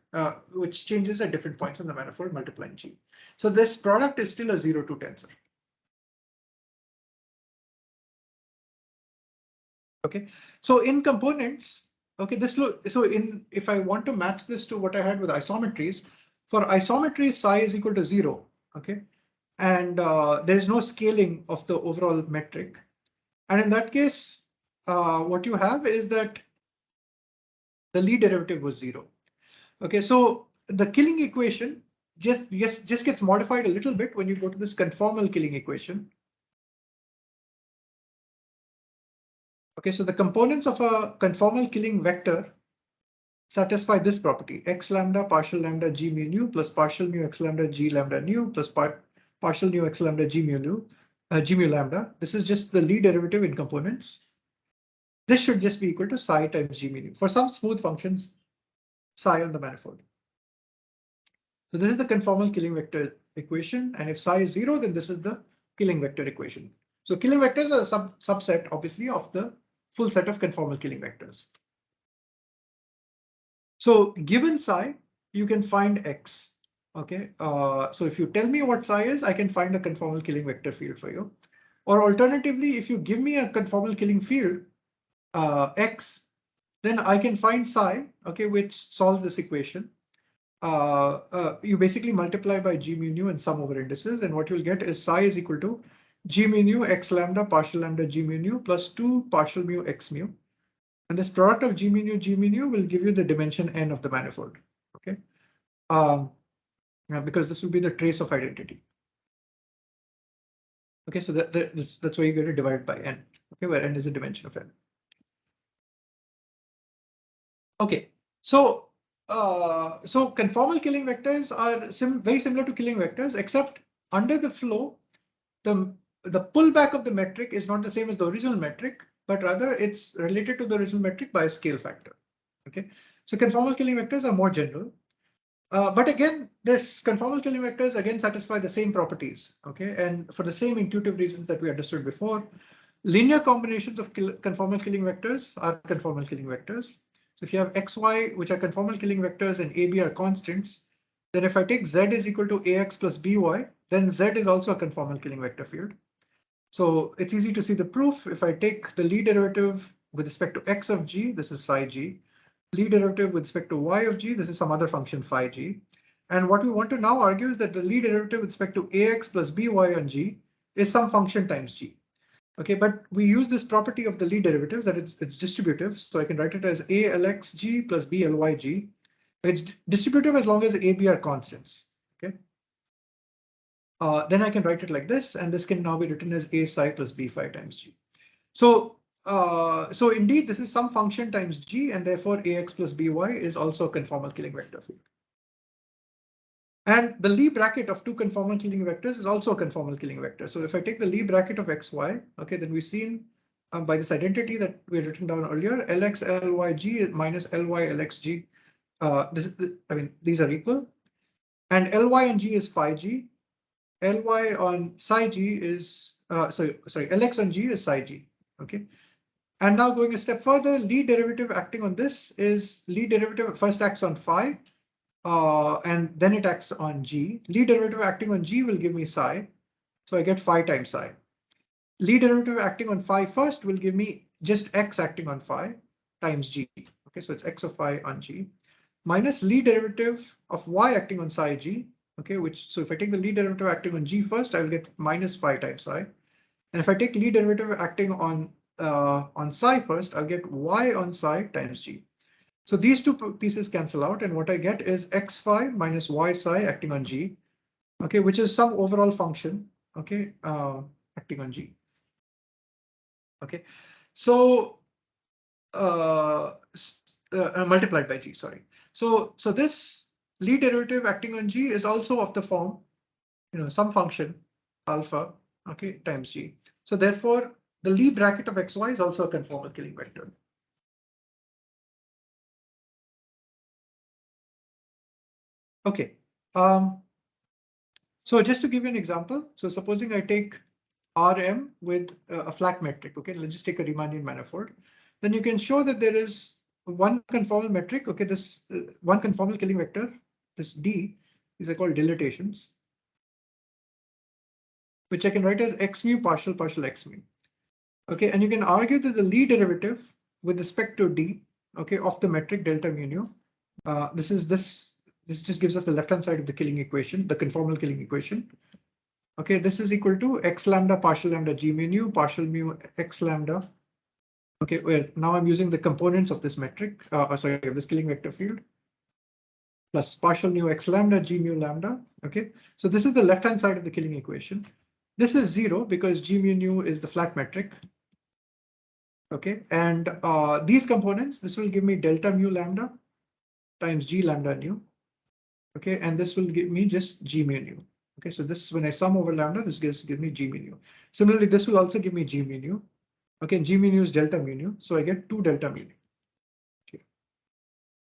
which changes at different points in the manifold multiplying g. So this product is still a 0, 2 tensor. Okay, so in components, okay, if I want to match this to what I had with isometries, for isometries psi is equal to 0. Okay, and there is no scaling of the overall metric. And in that case, what you have is that the Lie derivative was 0. Okay, so the killing equation just gets modified a little bit when you go to this conformal killing equation. Okay, so the components of a conformal killing vector satisfy this property: x lambda partial lambda g mu nu plus partial mu x lambda g lambda nu plus partial mu x lambda g mu nu g mu lambda. This is just the Lie derivative in components. This should just be equal to psi times g mu nu for some smooth functions psi on the manifold. So this is the conformal killing vector equation, and if psi is 0, then this is the killing vector equation. So killing vectors are a subset, obviously, of the full set of conformal killing vectors. So given psi, you can find x. Okay, so if you tell me what psi is, I can find a conformal killing vector field for you. Or alternatively, if you give me a conformal killing field x, then I can find psi, okay, which solves this equation. You basically multiply by g mu nu and sum over indices, and what you'll get is psi is equal to g mu nu x lambda partial lambda g mu nu plus 2 partial mu x mu. And this product of g mu nu will give you the dimension n of the manifold. Okay, because this will be the trace of identity. Okay, so that's why you get to divide by n. Okay, where n is the dimension of n. Okay, so so conformal killing vectors are very similar to killing vectors, except under the flow, the pullback of the metric is not the same as the original metric, but rather it's related to the original metric by a scale factor. Okay, so conformal killing vectors are more general. But again, this conformal killing vectors again satisfy the same properties. Okay, and for the same intuitive reasons that we understood before, linear combinations of conformal killing vectors are conformal killing vectors. So if you have xy, which are conformal killing vectors, and ab are constants, then if I take z is equal to ax plus by, then z is also a conformal killing vector field. So it's easy to see the proof. If I take the Lie derivative with respect to x of g, this is psi g. Lie derivative with respect to y of g, this is some other function phi g. And what we want to now argue is that the Lie derivative with respect to ax plus by on g is some function times g. Okay, but we use this property of the Lie derivatives that it's distributive. So I can write it as a lxg plus b lyg. It's distributive as long as a b are constants. Okay. Then I can write it like this, and this can now be written as a psi plus b phi times g. So so indeed, this is some function times g, and therefore ax plus by is also a conformal killing vector field. And the Lie bracket of two conformal killing vectors is also a conformal killing vector. So if I take the Lie bracket of xy, okay, then we've seen by this identity that we had written down earlier, lx lyg minus ly lxg. These are equal, and ly on g is phi g. Ly on psi g is sorry, lx on g is psi g. Okay, and now going a step further, Lie derivative acting on this is Lie derivative first acts on phi. And then it acts on g. Lie derivative acting on g will give me psi. So I get phi times psi. Lie derivative acting on phi first will give me just x acting on phi times g. Okay, so it's x of phi on g minus Lie derivative of y acting on psi g. Okay, so if I take the Lie derivative acting on g first, I will get minus phi times psi. And if I take Lie derivative acting on psi first, I'll get y on psi times g. So these two pieces cancel out, and what I get is x phi minus y psi acting on g. Okay, which is some overall function. Okay, acting on g. Okay, so multiplied by g. Sorry. So this Lie derivative acting on g is also of the form, some function alpha, okay, times g. So therefore, the Lie bracket of xy is also a conformal killing vector. Okay. So just to give you an example, so supposing I take Rm with a flat metric, okay, let's just take a Riemannian manifold, then you can show that there is one conformal metric, okay, this one conformal killing vector, this D, these are called dilatations, which I can write as x mu partial x mu. Okay, and you can argue that the Lie derivative with respect to D, okay, of the metric delta mu nu, this just gives us the left-hand side of the killing equation, the conformal killing equation. Okay, this is equal to x lambda partial lambda g mu nu partial mu x lambda. Okay, well, now I'm using the components of this metric, sorry, of this killing vector field, plus partial mu x lambda g mu lambda. Okay, so this is the left-hand side of the killing equation. This is 0 because g mu nu is the flat metric. Okay, and these components, this will give me delta mu lambda times g lambda nu. Okay, and this will give me just g mu nu. Okay, so this, when I sum over lambda, this give me g mu nu. Similarly, this will also give me g mu nu. Okay, g mu nu is delta mu nu, so I get 2 delta mu nu.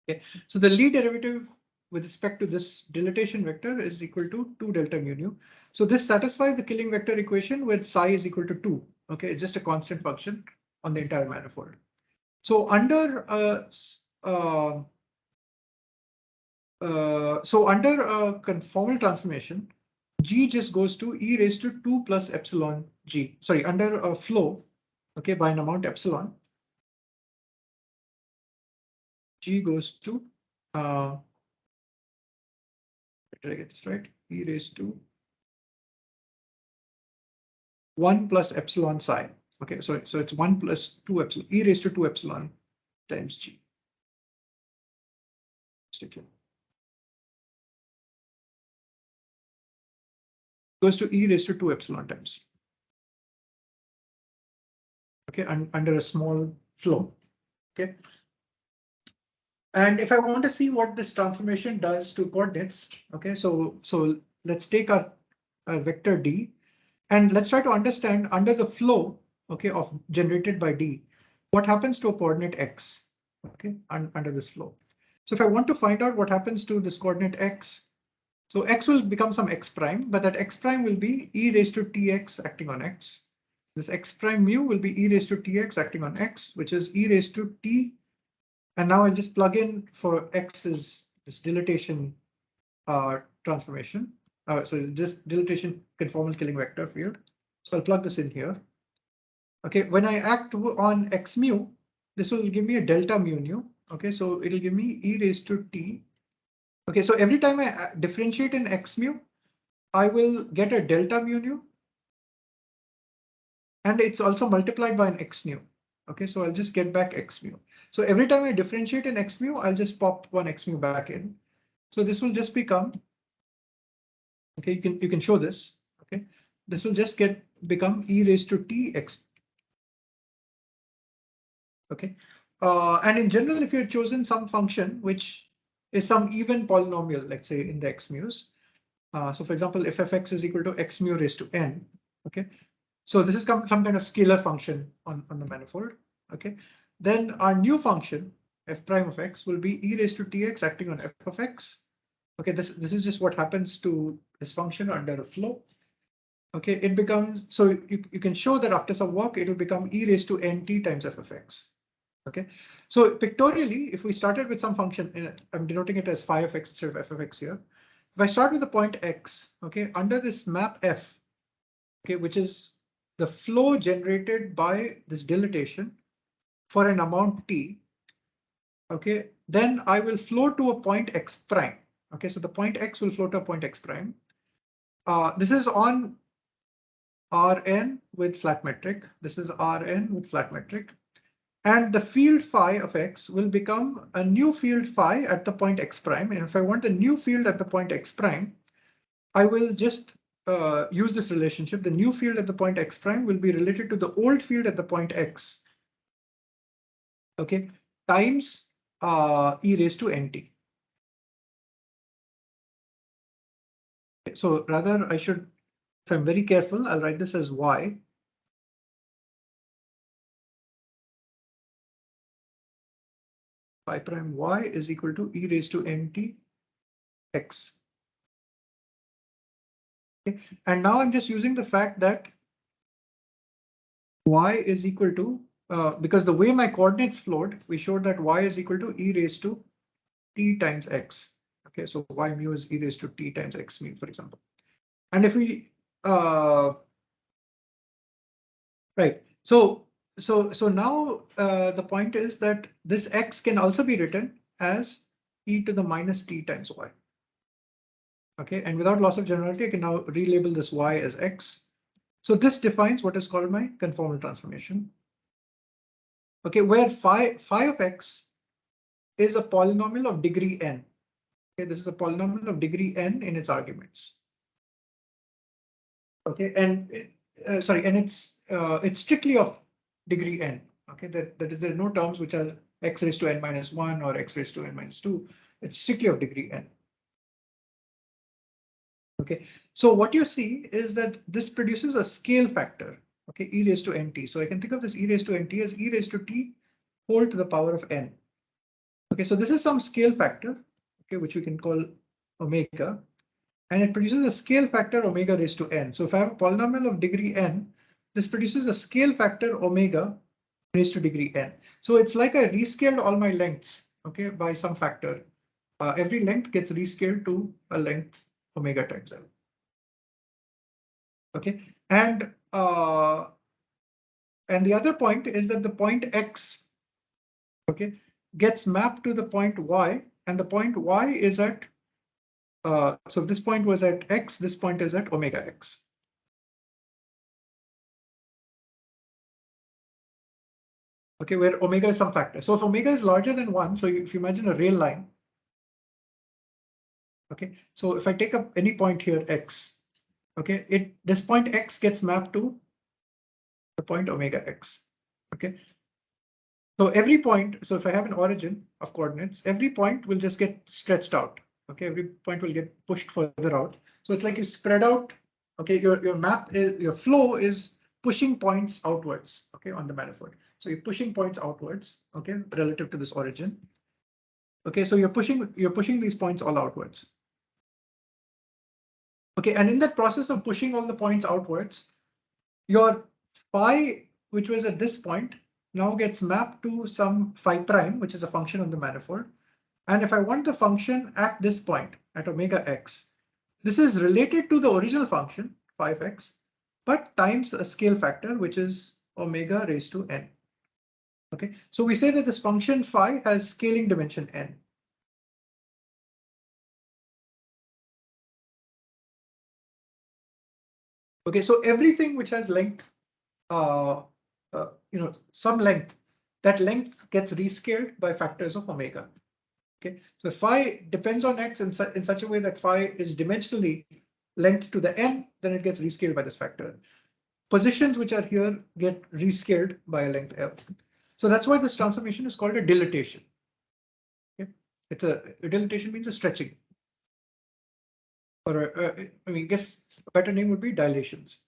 Okay, so the Lie derivative with respect to this dilatation vector is equal to 2 delta mu nu. So this satisfies the killing vector equation where psi is equal to 2. Okay, it's just a constant function on the entire manifold. So under under a conformal transformation, G just goes to e raised to 2 plus epsilon G. Sorry, under a flow, okay, by an amount epsilon, G goes to, did I get this right? E raised to 1 plus epsilon psi. Okay, so it's 1 plus 2 epsilon, e raised to 2 epsilon times G. Stick here. Goes to e raised to 2 epsilon times G. Okay, under a small flow. Okay. And if I want to see what this transformation does to coordinates, okay, so let's take a vector D and let's try to understand under the flow, okay, of generated by D, what happens to a coordinate X, okay, under this flow. So if I want to find out what happens to this coordinate X, so X will become some X prime, but that X prime will be e raised to Tx acting on X. This X prime mu will be e raised to Tx acting on X, which is e raised to T. And now I'll just plug in for X is this dilatation transformation. So just dilatation conformal killing vector field. So I'll plug this in here. Okay, when I act on X mu, this will give me a delta mu nu. Okay, so it'll give me e raised to T. Okay, so every time I differentiate in X mu, I will get a delta mu nu. And it's also multiplied by an X nu. Okay, so I'll just get back X mu. So every time I differentiate in X mu, I'll just pop one X mu back in. So this will just become, okay, you can show this. Okay, this will just become e raised to T X. Okay, and in general, if you've chosen some function which is some even polynomial, let's say in the X mu's. So for example, if fx is equal to X mu raised to n, okay. So this is some kind of scalar function on the manifold. Okay, then our new function f prime of x will be e raised to Tx acting on f of x. Okay, this is just what happens to this function under a flow. Okay, it becomes, so you can show that after some work, it will become e raised to nt times f of x. Okay, so pictorially, if we started with some function, I'm denoting it as phi of x instead of f of x here. If I start with the point x, okay, under this map f, okay, which is the flow generated by this dilatation for an amount t, okay, then I will flow to a point x prime. Okay, so the point x will flow to a point x prime. This is on Rn with flat metric. This is Rn with flat metric. And the field phi of x will become a new field phi at the point x prime. And if I want a new field at the point x prime, I will just use this relationship. The new field at the point x prime will be related to the old field at the point x, okay, times e raised to nt. So rather, I should, if I'm very careful, I'll write this as y. Phi prime y is equal to e raised to nt x. Okay. And now I'm just using the fact that y is equal to, because the way my coordinates flowed, we showed that y is equal to e raised to t times x. Okay, so y mu is e raised to t times x mu, for example. And if we, right, so now the point is that this x can also be written as e to the minus t times y. Okay, and without loss of generality, I can now relabel this y as x. So this defines what is called my conformal transformation. Okay, where phi of x is a polynomial of degree n. Okay, this is a polynomial of degree n in its arguments. Okay, and and it's strictly of degree n. Okay, that is, there are no terms which are x raised to n minus 1 or x raised to n minus 2. It's strictly of degree n. Okay, so what you see is that this produces a scale factor. Okay, e raised to nt. So I can think of this e raised to nt as e raised to t whole to the power of n. Okay, so this is some scale factor, okay, which we can call omega, and it produces a scale factor omega raised to n. So if I have a polynomial of degree n, this produces a scale factor omega raised to degree n. So it's like I rescaled all my lengths, okay, by some factor. Every length gets rescaled to a length omega times n. Okay, and the other point is that the point x, okay, gets mapped to the point y, and the point y is at, so this point was at x, this point is at omega x. Okay, where omega is some factor. So if omega is larger than 1, so if you imagine a real line, okay, so if I take up any point here x, okay, this point x gets mapped to the point omega x. Okay, so every point, so if I have an origin of coordinates, every point will just get stretched out. Okay, every point will get pushed further out. So it's like you spread out. Okay, your map is, your flow is pushing points outwards. Okay, on the manifold. So you're pushing points outwards. Okay, relative to this origin. Okay, so you're pushing these points all outwards. Okay, and in that process of pushing all the points outwards, your phi, which was at this point, now gets mapped to some phi prime, which is a function on the manifold. And if I want the function at this point, at omega x, this is related to the original function, phi of x, but times a scale factor, which is omega raised to n. Okay, so we say that this function phi has scaling dimension n. Okay, so everything which has length, some length, that length gets rescaled by factors of omega. Okay, so phi depends on x in such a way that phi is dimensionally length to the n, then it gets rescaled by this factor. Positions which are here get rescaled by a length L. So that's why this transformation is called a dilatation. Okay, a dilatation means a stretching. Or I mean, I guess a better name would be dilations.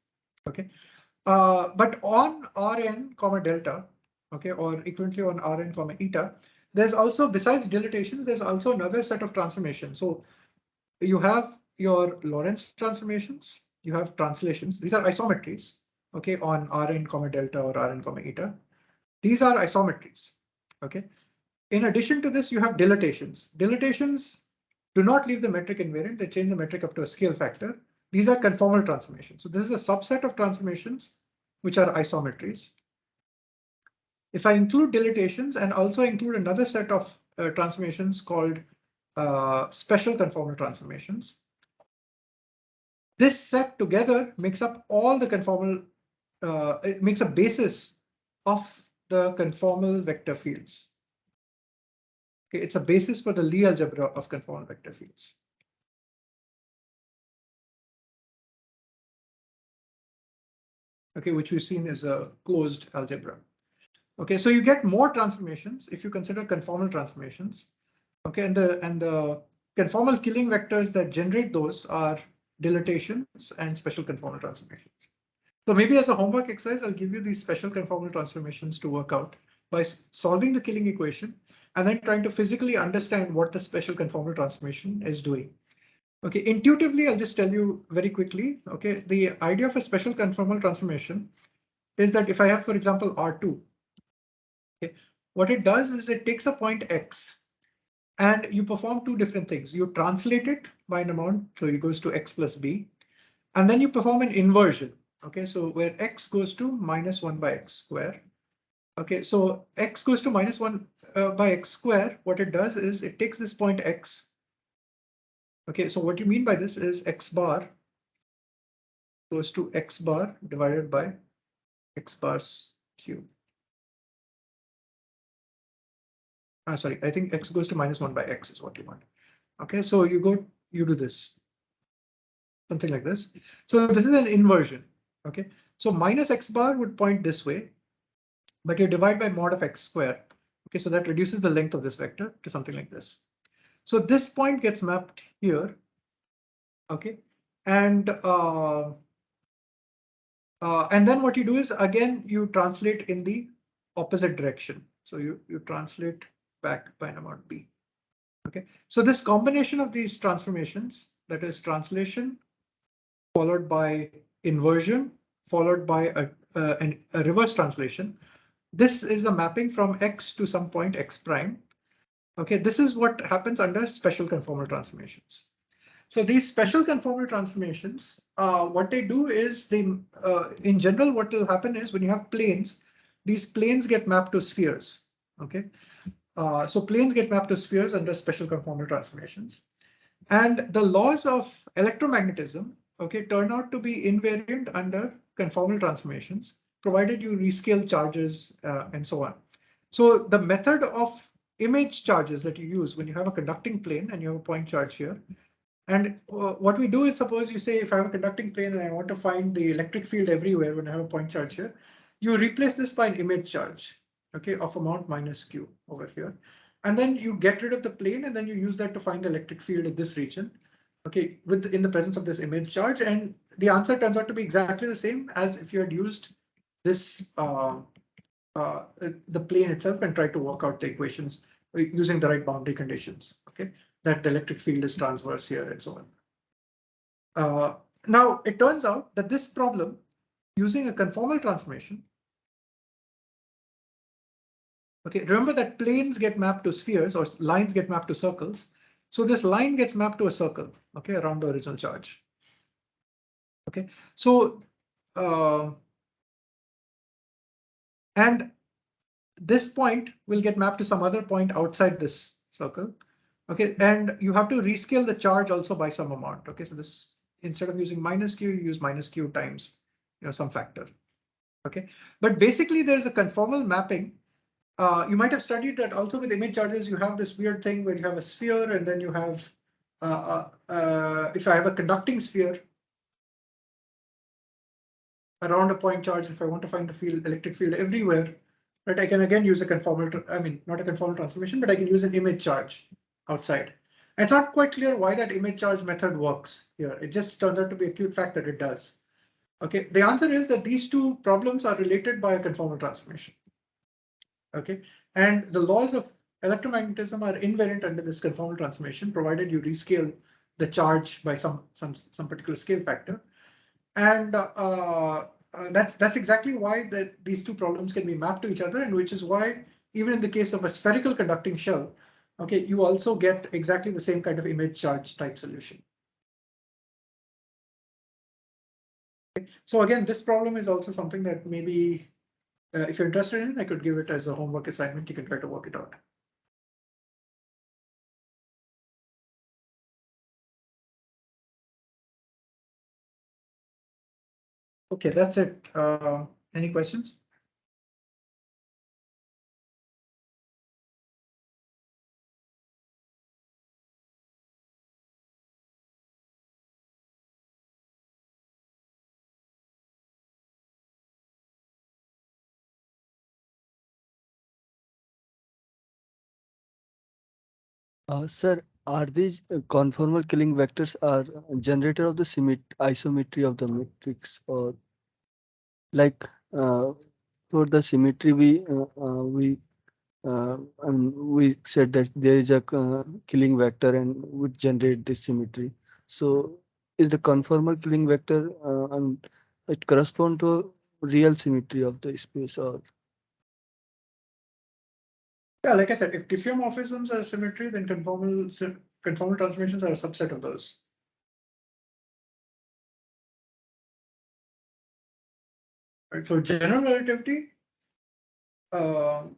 Okay, but on Rn comma delta, okay, or equivalently on Rn comma eta, there's also, besides dilatations, there's also another set of transformations. So you have your Lorentz transformations, you have translations. These are isometries, okay, on Rn comma delta or Rn comma eta. These are isometries, okay. In addition to this, you have dilatations. Dilatations do not leave the metric invariant, they change the metric up to a scale factor. These are conformal transformations. So this is a subset of transformations which are isometries. If I include dilatations and also include another set of transformations called special conformal transformations, this set together makes up all the conformal, it makes a basis of the conformal vector fields. Okay, it's a basis for the Lie algebra of conformal vector fields. Okay, which we've seen is a closed algebra. Okay, so you get more transformations if you consider conformal transformations. Okay, and the conformal killing vectors that generate those are dilatations and special conformal transformations. So maybe as a homework exercise, I'll give you these special conformal transformations to work out by solving the killing equation and then trying to physically understand what the special conformal transformation is doing. Okay, intuitively, I'll just tell you very quickly. Okay, the idea of a special conformal transformation is that if I have, for example, R2, okay, what it does is it takes a point X and you perform two different things. You translate it by an amount, so it goes to X plus B, and then you perform an inversion. Okay, so where X goes to -1 by X square. Okay, so X goes to -1 by X square. What it does is it takes this point X. Okay, so what you mean by this is X bar goes to X bar divided by X bars cube. Sorry, I think X goes to -1 by X is what you want. Okay, so you do this. Something like this. So this is an inversion. Okay, so minus X bar would point this way, but you divide by mod of X square. Okay, so that reduces the length of this vector to something like this. So this point gets mapped here. Okay, and then what you do is again you translate in the opposite direction. So you translate back by an amount B. Okay, so this combination of these transformations, that is translation followed by inversion followed by a reverse translation. This is the mapping from X to some point X prime. Okay, this is what happens under special conformal transformations. So these special conformal transformations, what they do is they, in general, what will happen is when you have planes, these planes get mapped to spheres. Okay, so planes get mapped to spheres under special conformal transformations. And the laws of electromagnetism, okay, turn out to be invariant under conformal transformations, provided you rescale charges and so on. So the method of image charges that you use when you have a conducting plane and you have a point charge here. And what we do is, suppose you say, if I have a conducting plane and I want to find the electric field everywhere when I have a point charge here, you replace this by an image charge, okay, of amount minus Q over here. And then you get rid of the plane and then you use that to find the electric field in this region, okay, in the presence of this image charge. And the answer turns out to be exactly the same as if you had used this the plane itself and tried to work out the equations using the right boundary conditions, okay, that the electric field is transverse here and so on. Now, it turns out that this problem, using a conformal transformation, okay, remember that planes get mapped to spheres or lines get mapped to circles. So this line gets mapped to a circle, okay, around the original charge. Okay, so and this point will get mapped to some other point outside this circle. Okay, and you have to rescale the charge also by some amount. Okay, so this, instead of using minus Q, you use minus Q times, some factor. Okay, but basically there's a conformal mapping. You might have studied that also with image charges. You have this weird thing where you have a sphere and then you have, if I have a conducting sphere around a point charge, if I want to find the field, electric field everywhere, right, I can again use a conformal, I mean, not a conformal transformation, but I can use an image charge outside. And it's not quite clear why that image charge method works here. It just turns out to be a cute fact that it does. Okay, the answer is that these two problems are related by a conformal transformation. Okay, and the laws of electromagnetism are invariant under this conformal transformation, provided you rescale the charge by some particular scale factor. And that's exactly why these two problems can be mapped to each other, and which is why even in the case of a spherical conducting shell, okay, you also get exactly the same kind of image charge type solution. So again, this problem is also something that maybe if you're interested in, I could give it as a homework assignment. You can try to work it out. Okay, that's it. Any questions?
Sir, are these conformal killing vectors are generator of the isometry of the matrix, or like for the symmetry we said that there is a killing vector and would generate this symmetry. So is the conformal killing vector and it correspond to real symmetry of the space, or
Yeah, like I said, if diffeomorphisms are symmetry, then conformal transformations are a subset of those. Right. For general relativity, all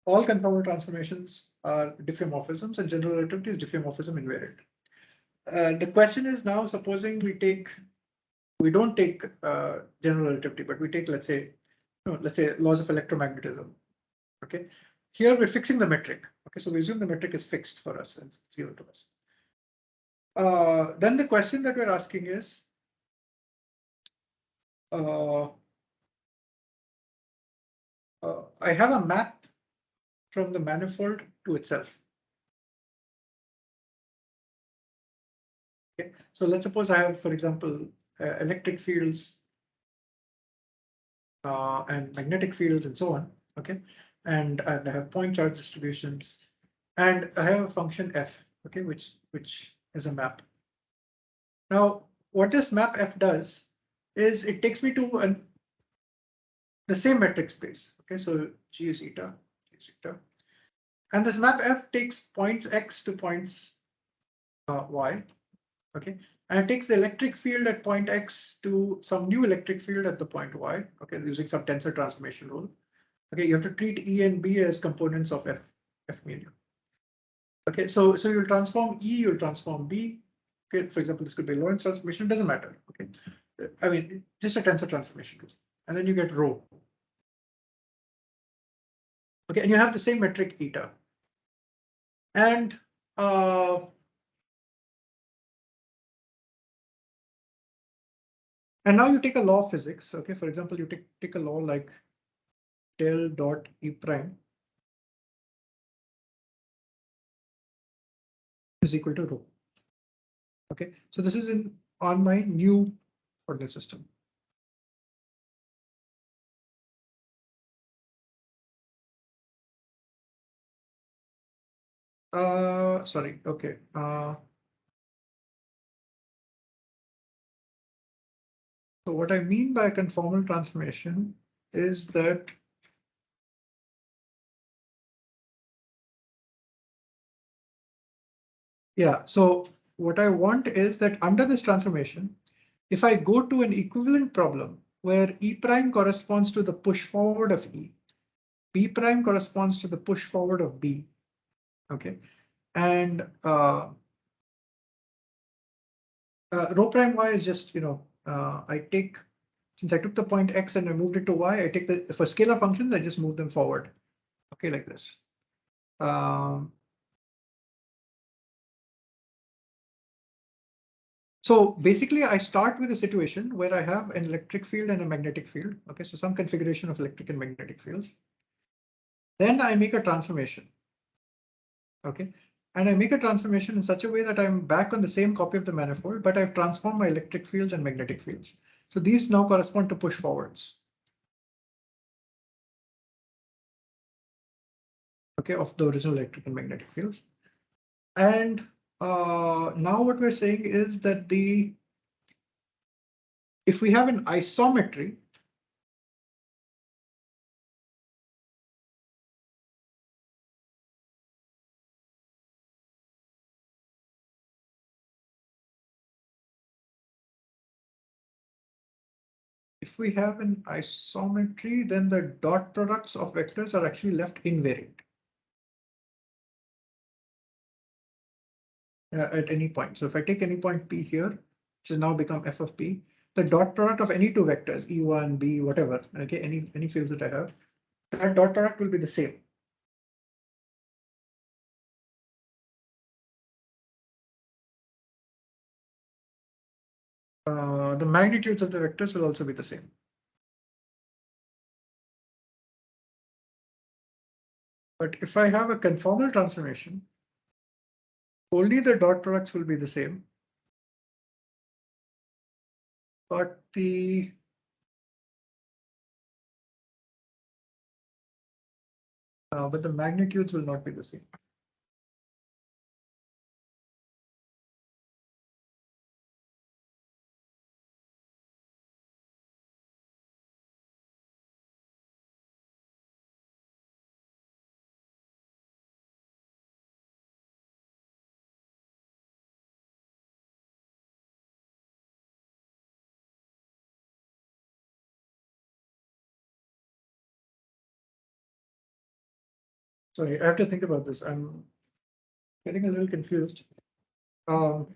conformal transformations are diffeomorphisms, and general relativity is diffeomorphism invariant. The question is now, supposing we don't take general relativity, but we take, let's say laws of electromagnetism. Okay, here we're fixing the metric. Okay, so we assume the metric is fixed for us and 0 to us. Then the question that we're asking is, I have a map from the manifold to itself. Okay, so let's suppose I have, for example, electric fields and magnetic fields and so on. Okay, and I have point charge distributions, and I have a function f. Okay, which is a map. Now, what this map f does is it takes me to the same metric space. Okay, so G is eta, G is eta. And this map f takes points x to points y. Okay, and it takes the electric field at point x to some new electric field at the point y. Okay, using some tensor transformation rule. Okay, you have to treat E and B as components of f medium. Okay, so you'll transform E, you'll transform B. Okay, for example, this could be a Lorentz transformation. It doesn't matter. Okay, I mean just a tensor transformation rule, and then you get rho. Okay, and you have the same metric eta. And now you take a law of physics. Okay, for example, you take a law like del dot E prime is equal to rho. Okay, so this is on my new coordinate system. Sorry. Okay. So what I mean by conformal transformation is that yeah, so what I want is that under this transformation, if I go to an equivalent problem where E prime corresponds to the push forward of E, B prime corresponds to the push forward of B, okay, and rho prime Y is just, since I took the point X and I moved it to Y, I take for scalar functions, I just move them forward, okay, like this. So basically, I start with a situation where I have an electric field and a magnetic field. Okay, so some configuration of electric and magnetic fields. Then I make a transformation. Okay, and I make a transformation in such a way that I'm back on the same copy of the manifold, but I've transformed my electric fields and magnetic fields. So these now correspond to push forwards. Okay, of the original electric and magnetic fields. And now what we're saying is that if we have an isometry, if we have an isometry, then the dot products of vectors are actually left invariant at any point. So if I take any point P here, which has now become f of P, the dot product of any two vectors, E1, B, whatever, okay, any fields that I have, that dot product will be the same. The magnitudes of the vectors will also be the same. But if I have a conformal transformation, only the dot products will be the same. But the magnitudes will not be the same. Sorry, I have to think about this. I'm getting a little confused. What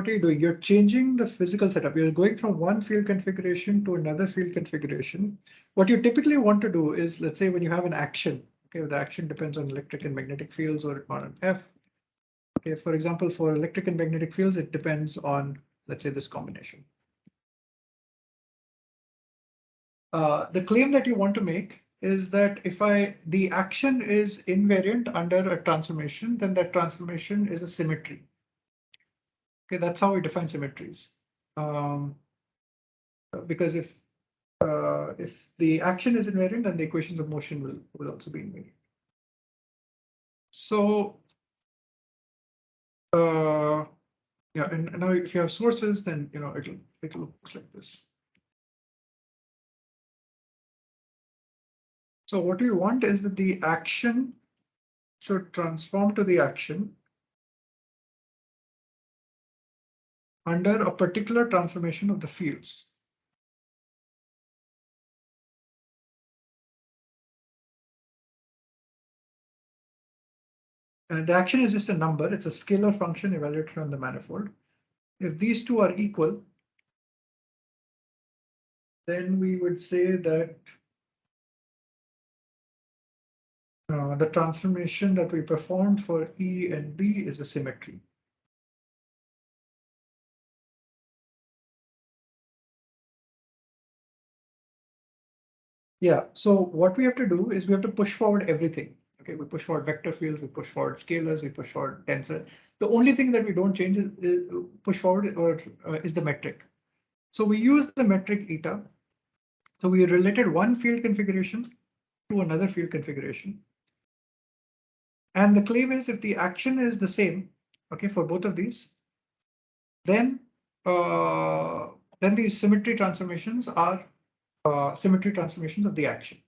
are you doing? You're changing the physical setup. You're going from one field configuration to another field configuration. What you typically want to do is, let's say when you have an action, okay, the action depends on electric and magnetic fields or on an F. Okay, for example, for electric and magnetic fields, it depends on, let's say, this combination. The claim that you want to make is that if the action is invariant under a transformation, then that transformation is a symmetry. Okay, that's how we define symmetries. Because if the action is invariant, then the equations of motion will also be invariant. So yeah, and now if you have sources, then it looks like this. So what we want is that the action should transform to the action under a particular transformation of the fields. And the action is just a number. It's a scalar function evaluated on the manifold. If these two are equal, then we would say that the transformation that we performed for E and B is a symmetry. Yeah, so what we have to do is we have to push forward everything. Okay, we push forward vector fields, we push forward scalars, we push forward tensor. The only thing that we don't change is push forward is the metric. So we use the metric eta. So we related one field configuration to another field configuration. And the claim is if the action is the same, okay, for both of these, then these symmetry transformations are symmetry transformations of the action.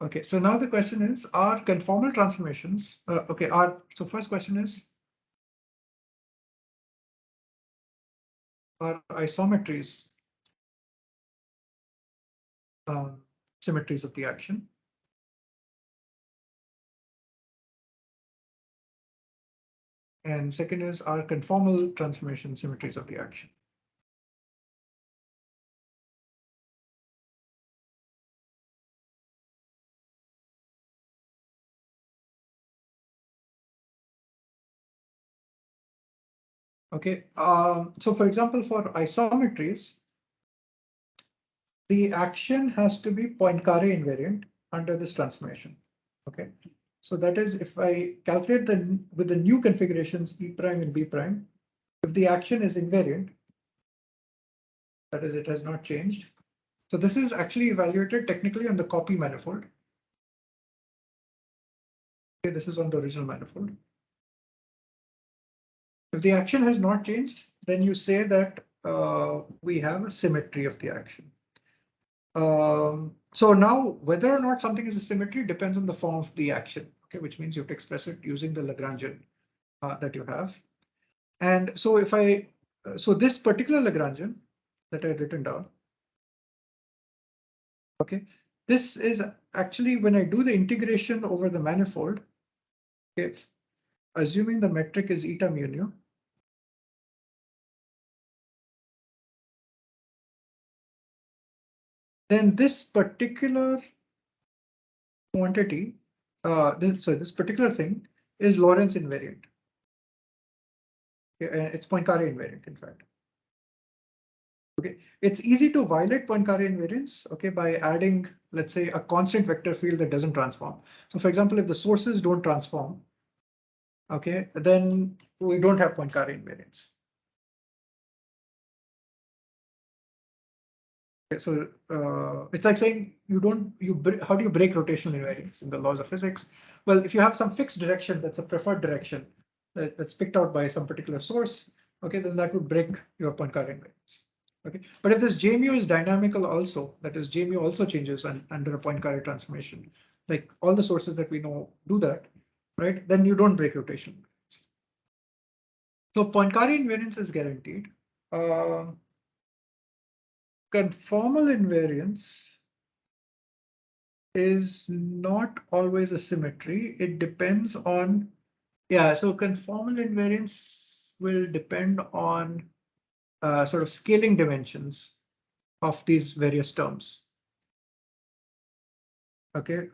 Okay, so now the question is, are conformal transformations, so first question is, are isometries symmetries of the action? And second is, are conformal transformation symmetries of the action? Okay, so for example, for isometries, the action has to be Poincare invariant under this transformation. Okay, so that is if I calculate with the new configurations E prime and B prime, if the action is invariant, that is, it has not changed. So this is actually evaluated technically on the copy manifold. Okay, this is on the original manifold. If the action has not changed, then you say that we have a symmetry of the action. So now whether or not something is a symmetry depends on the form of the action. Okay, which means you have to express it using the Lagrangian that you have. And so if I, so this particular Lagrangian that I had written down, okay, this is actually when I do the integration over the manifold, okay, assuming the metric is eta mu nu, then this particular quantity, this particular thing is Lorentz invariant. Okay, it's Poincare invariant, in fact. Okay, it's easy to violate Poincare invariance, okay, by adding, let's say, a constant vector field that doesn't transform. So for example, if the sources don't transform, okay, then we don't have Poincare invariance. Okay, so it's like saying how do you break rotational invariance in the laws of physics? Well, if you have some fixed direction that's a preferred direction that's picked out by some particular source, okay, then that would break your Poincare invariance. Okay, but if this J mu is dynamical also, that is J mu also changes under a Poincare transformation, like all the sources that we know do that, right? Then you don't break rotation invariance. So Poincare invariance is guaranteed. Conformal invariance is not always a symmetry. It depends on, yeah, so conformal invariance will depend on sort of scaling dimensions of these various terms. Okay,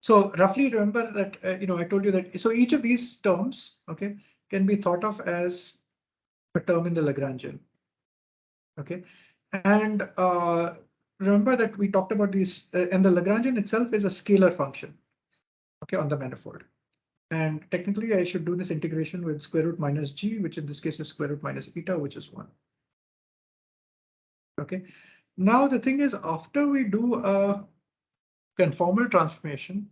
so roughly remember that, I told you that, so each of these terms, okay, can be thought of as a term in the Lagrangian. Okay, and remember that we talked about these, and the Lagrangian itself is a scalar function, okay, on the manifold. And technically, I should do this integration with square root minus g, which in this case is square root minus eta, which is 1. Okay, now the thing is, after we do a conformal transformation,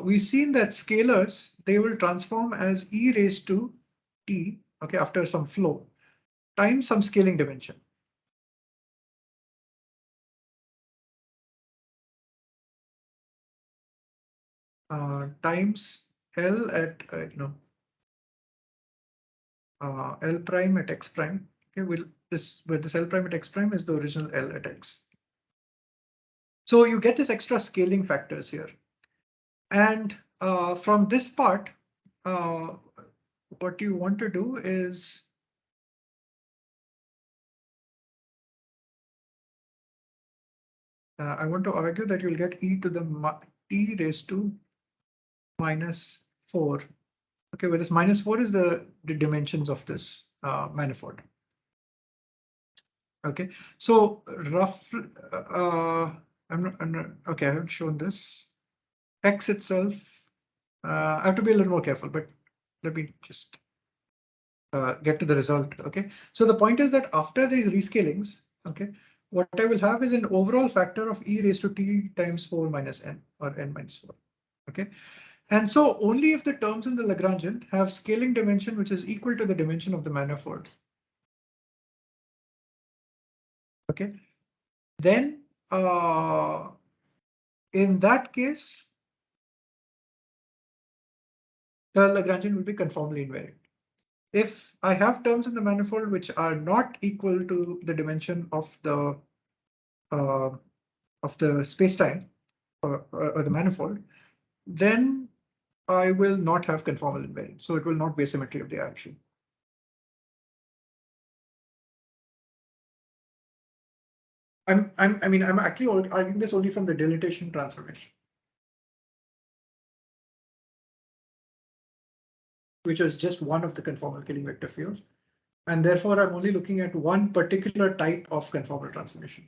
we've seen that scalars, they will transform as e raised to t, okay, after some flow, times some scaling dimension. Times L at, L prime at x prime. Okay, where this L prime at x prime is the original L at x. So you get this extra scaling factors here. And from this part, what you want to do is I want to argue that you'll get e to the t raised to minus 4. Okay, where this minus 4 is the dimensions of this manifold. Okay, so roughly, I'm not, okay, I haven't shown this. X itself, I have to be a little more careful, but let me just get to the result. Okay, so the point is that after these rescalings, okay, what I will have is an overall factor of e raised to t times 4 minus n, or n minus 4. Okay, and so only if the terms in the Lagrangian have scaling dimension which is equal to the dimension of the manifold. Okay, then in that case, the Lagrangian will be conformally invariant. If I have terms in the manifold which are not equal to the dimension of the spacetime or the manifold, then I will not have conformal invariance. So it will not be a symmetry of the action. I'm actually arguing this only from the dilatation transformation, which is just one of the conformal killing vector fields. And therefore, I'm only looking at one particular type of conformal transformation.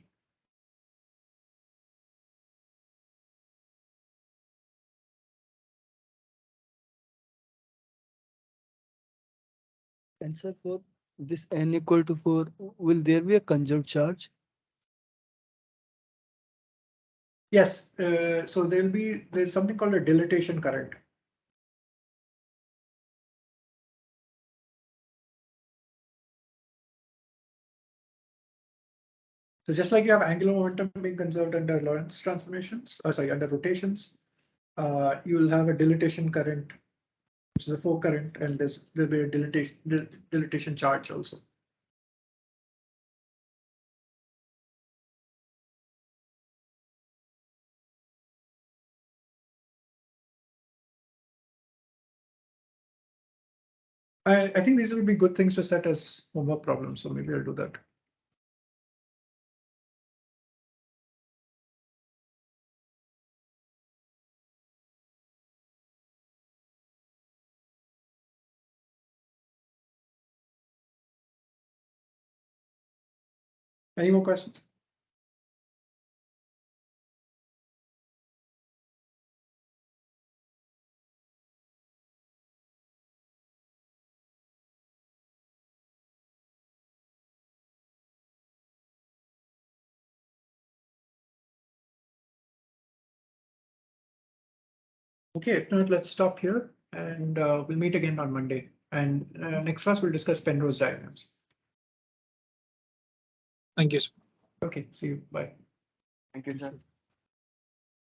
And sir, for this n equal to 4, will there be a conserved charge?
Yes, so there's something called a dilatation current. So just like you have angular momentum being conserved under Lorentz transformations, under rotations, you will have a dilatation current, which is a flow current, and there'll be a dilatation charge also. I think these will be good things to set as homework problems, so maybe I'll do that. Any more questions? Okay, now let's stop here, and we'll meet again on Monday. And next class, we'll discuss Penrose diagrams.
Thank you.
Okay, see you. Bye.
Thank you, sir.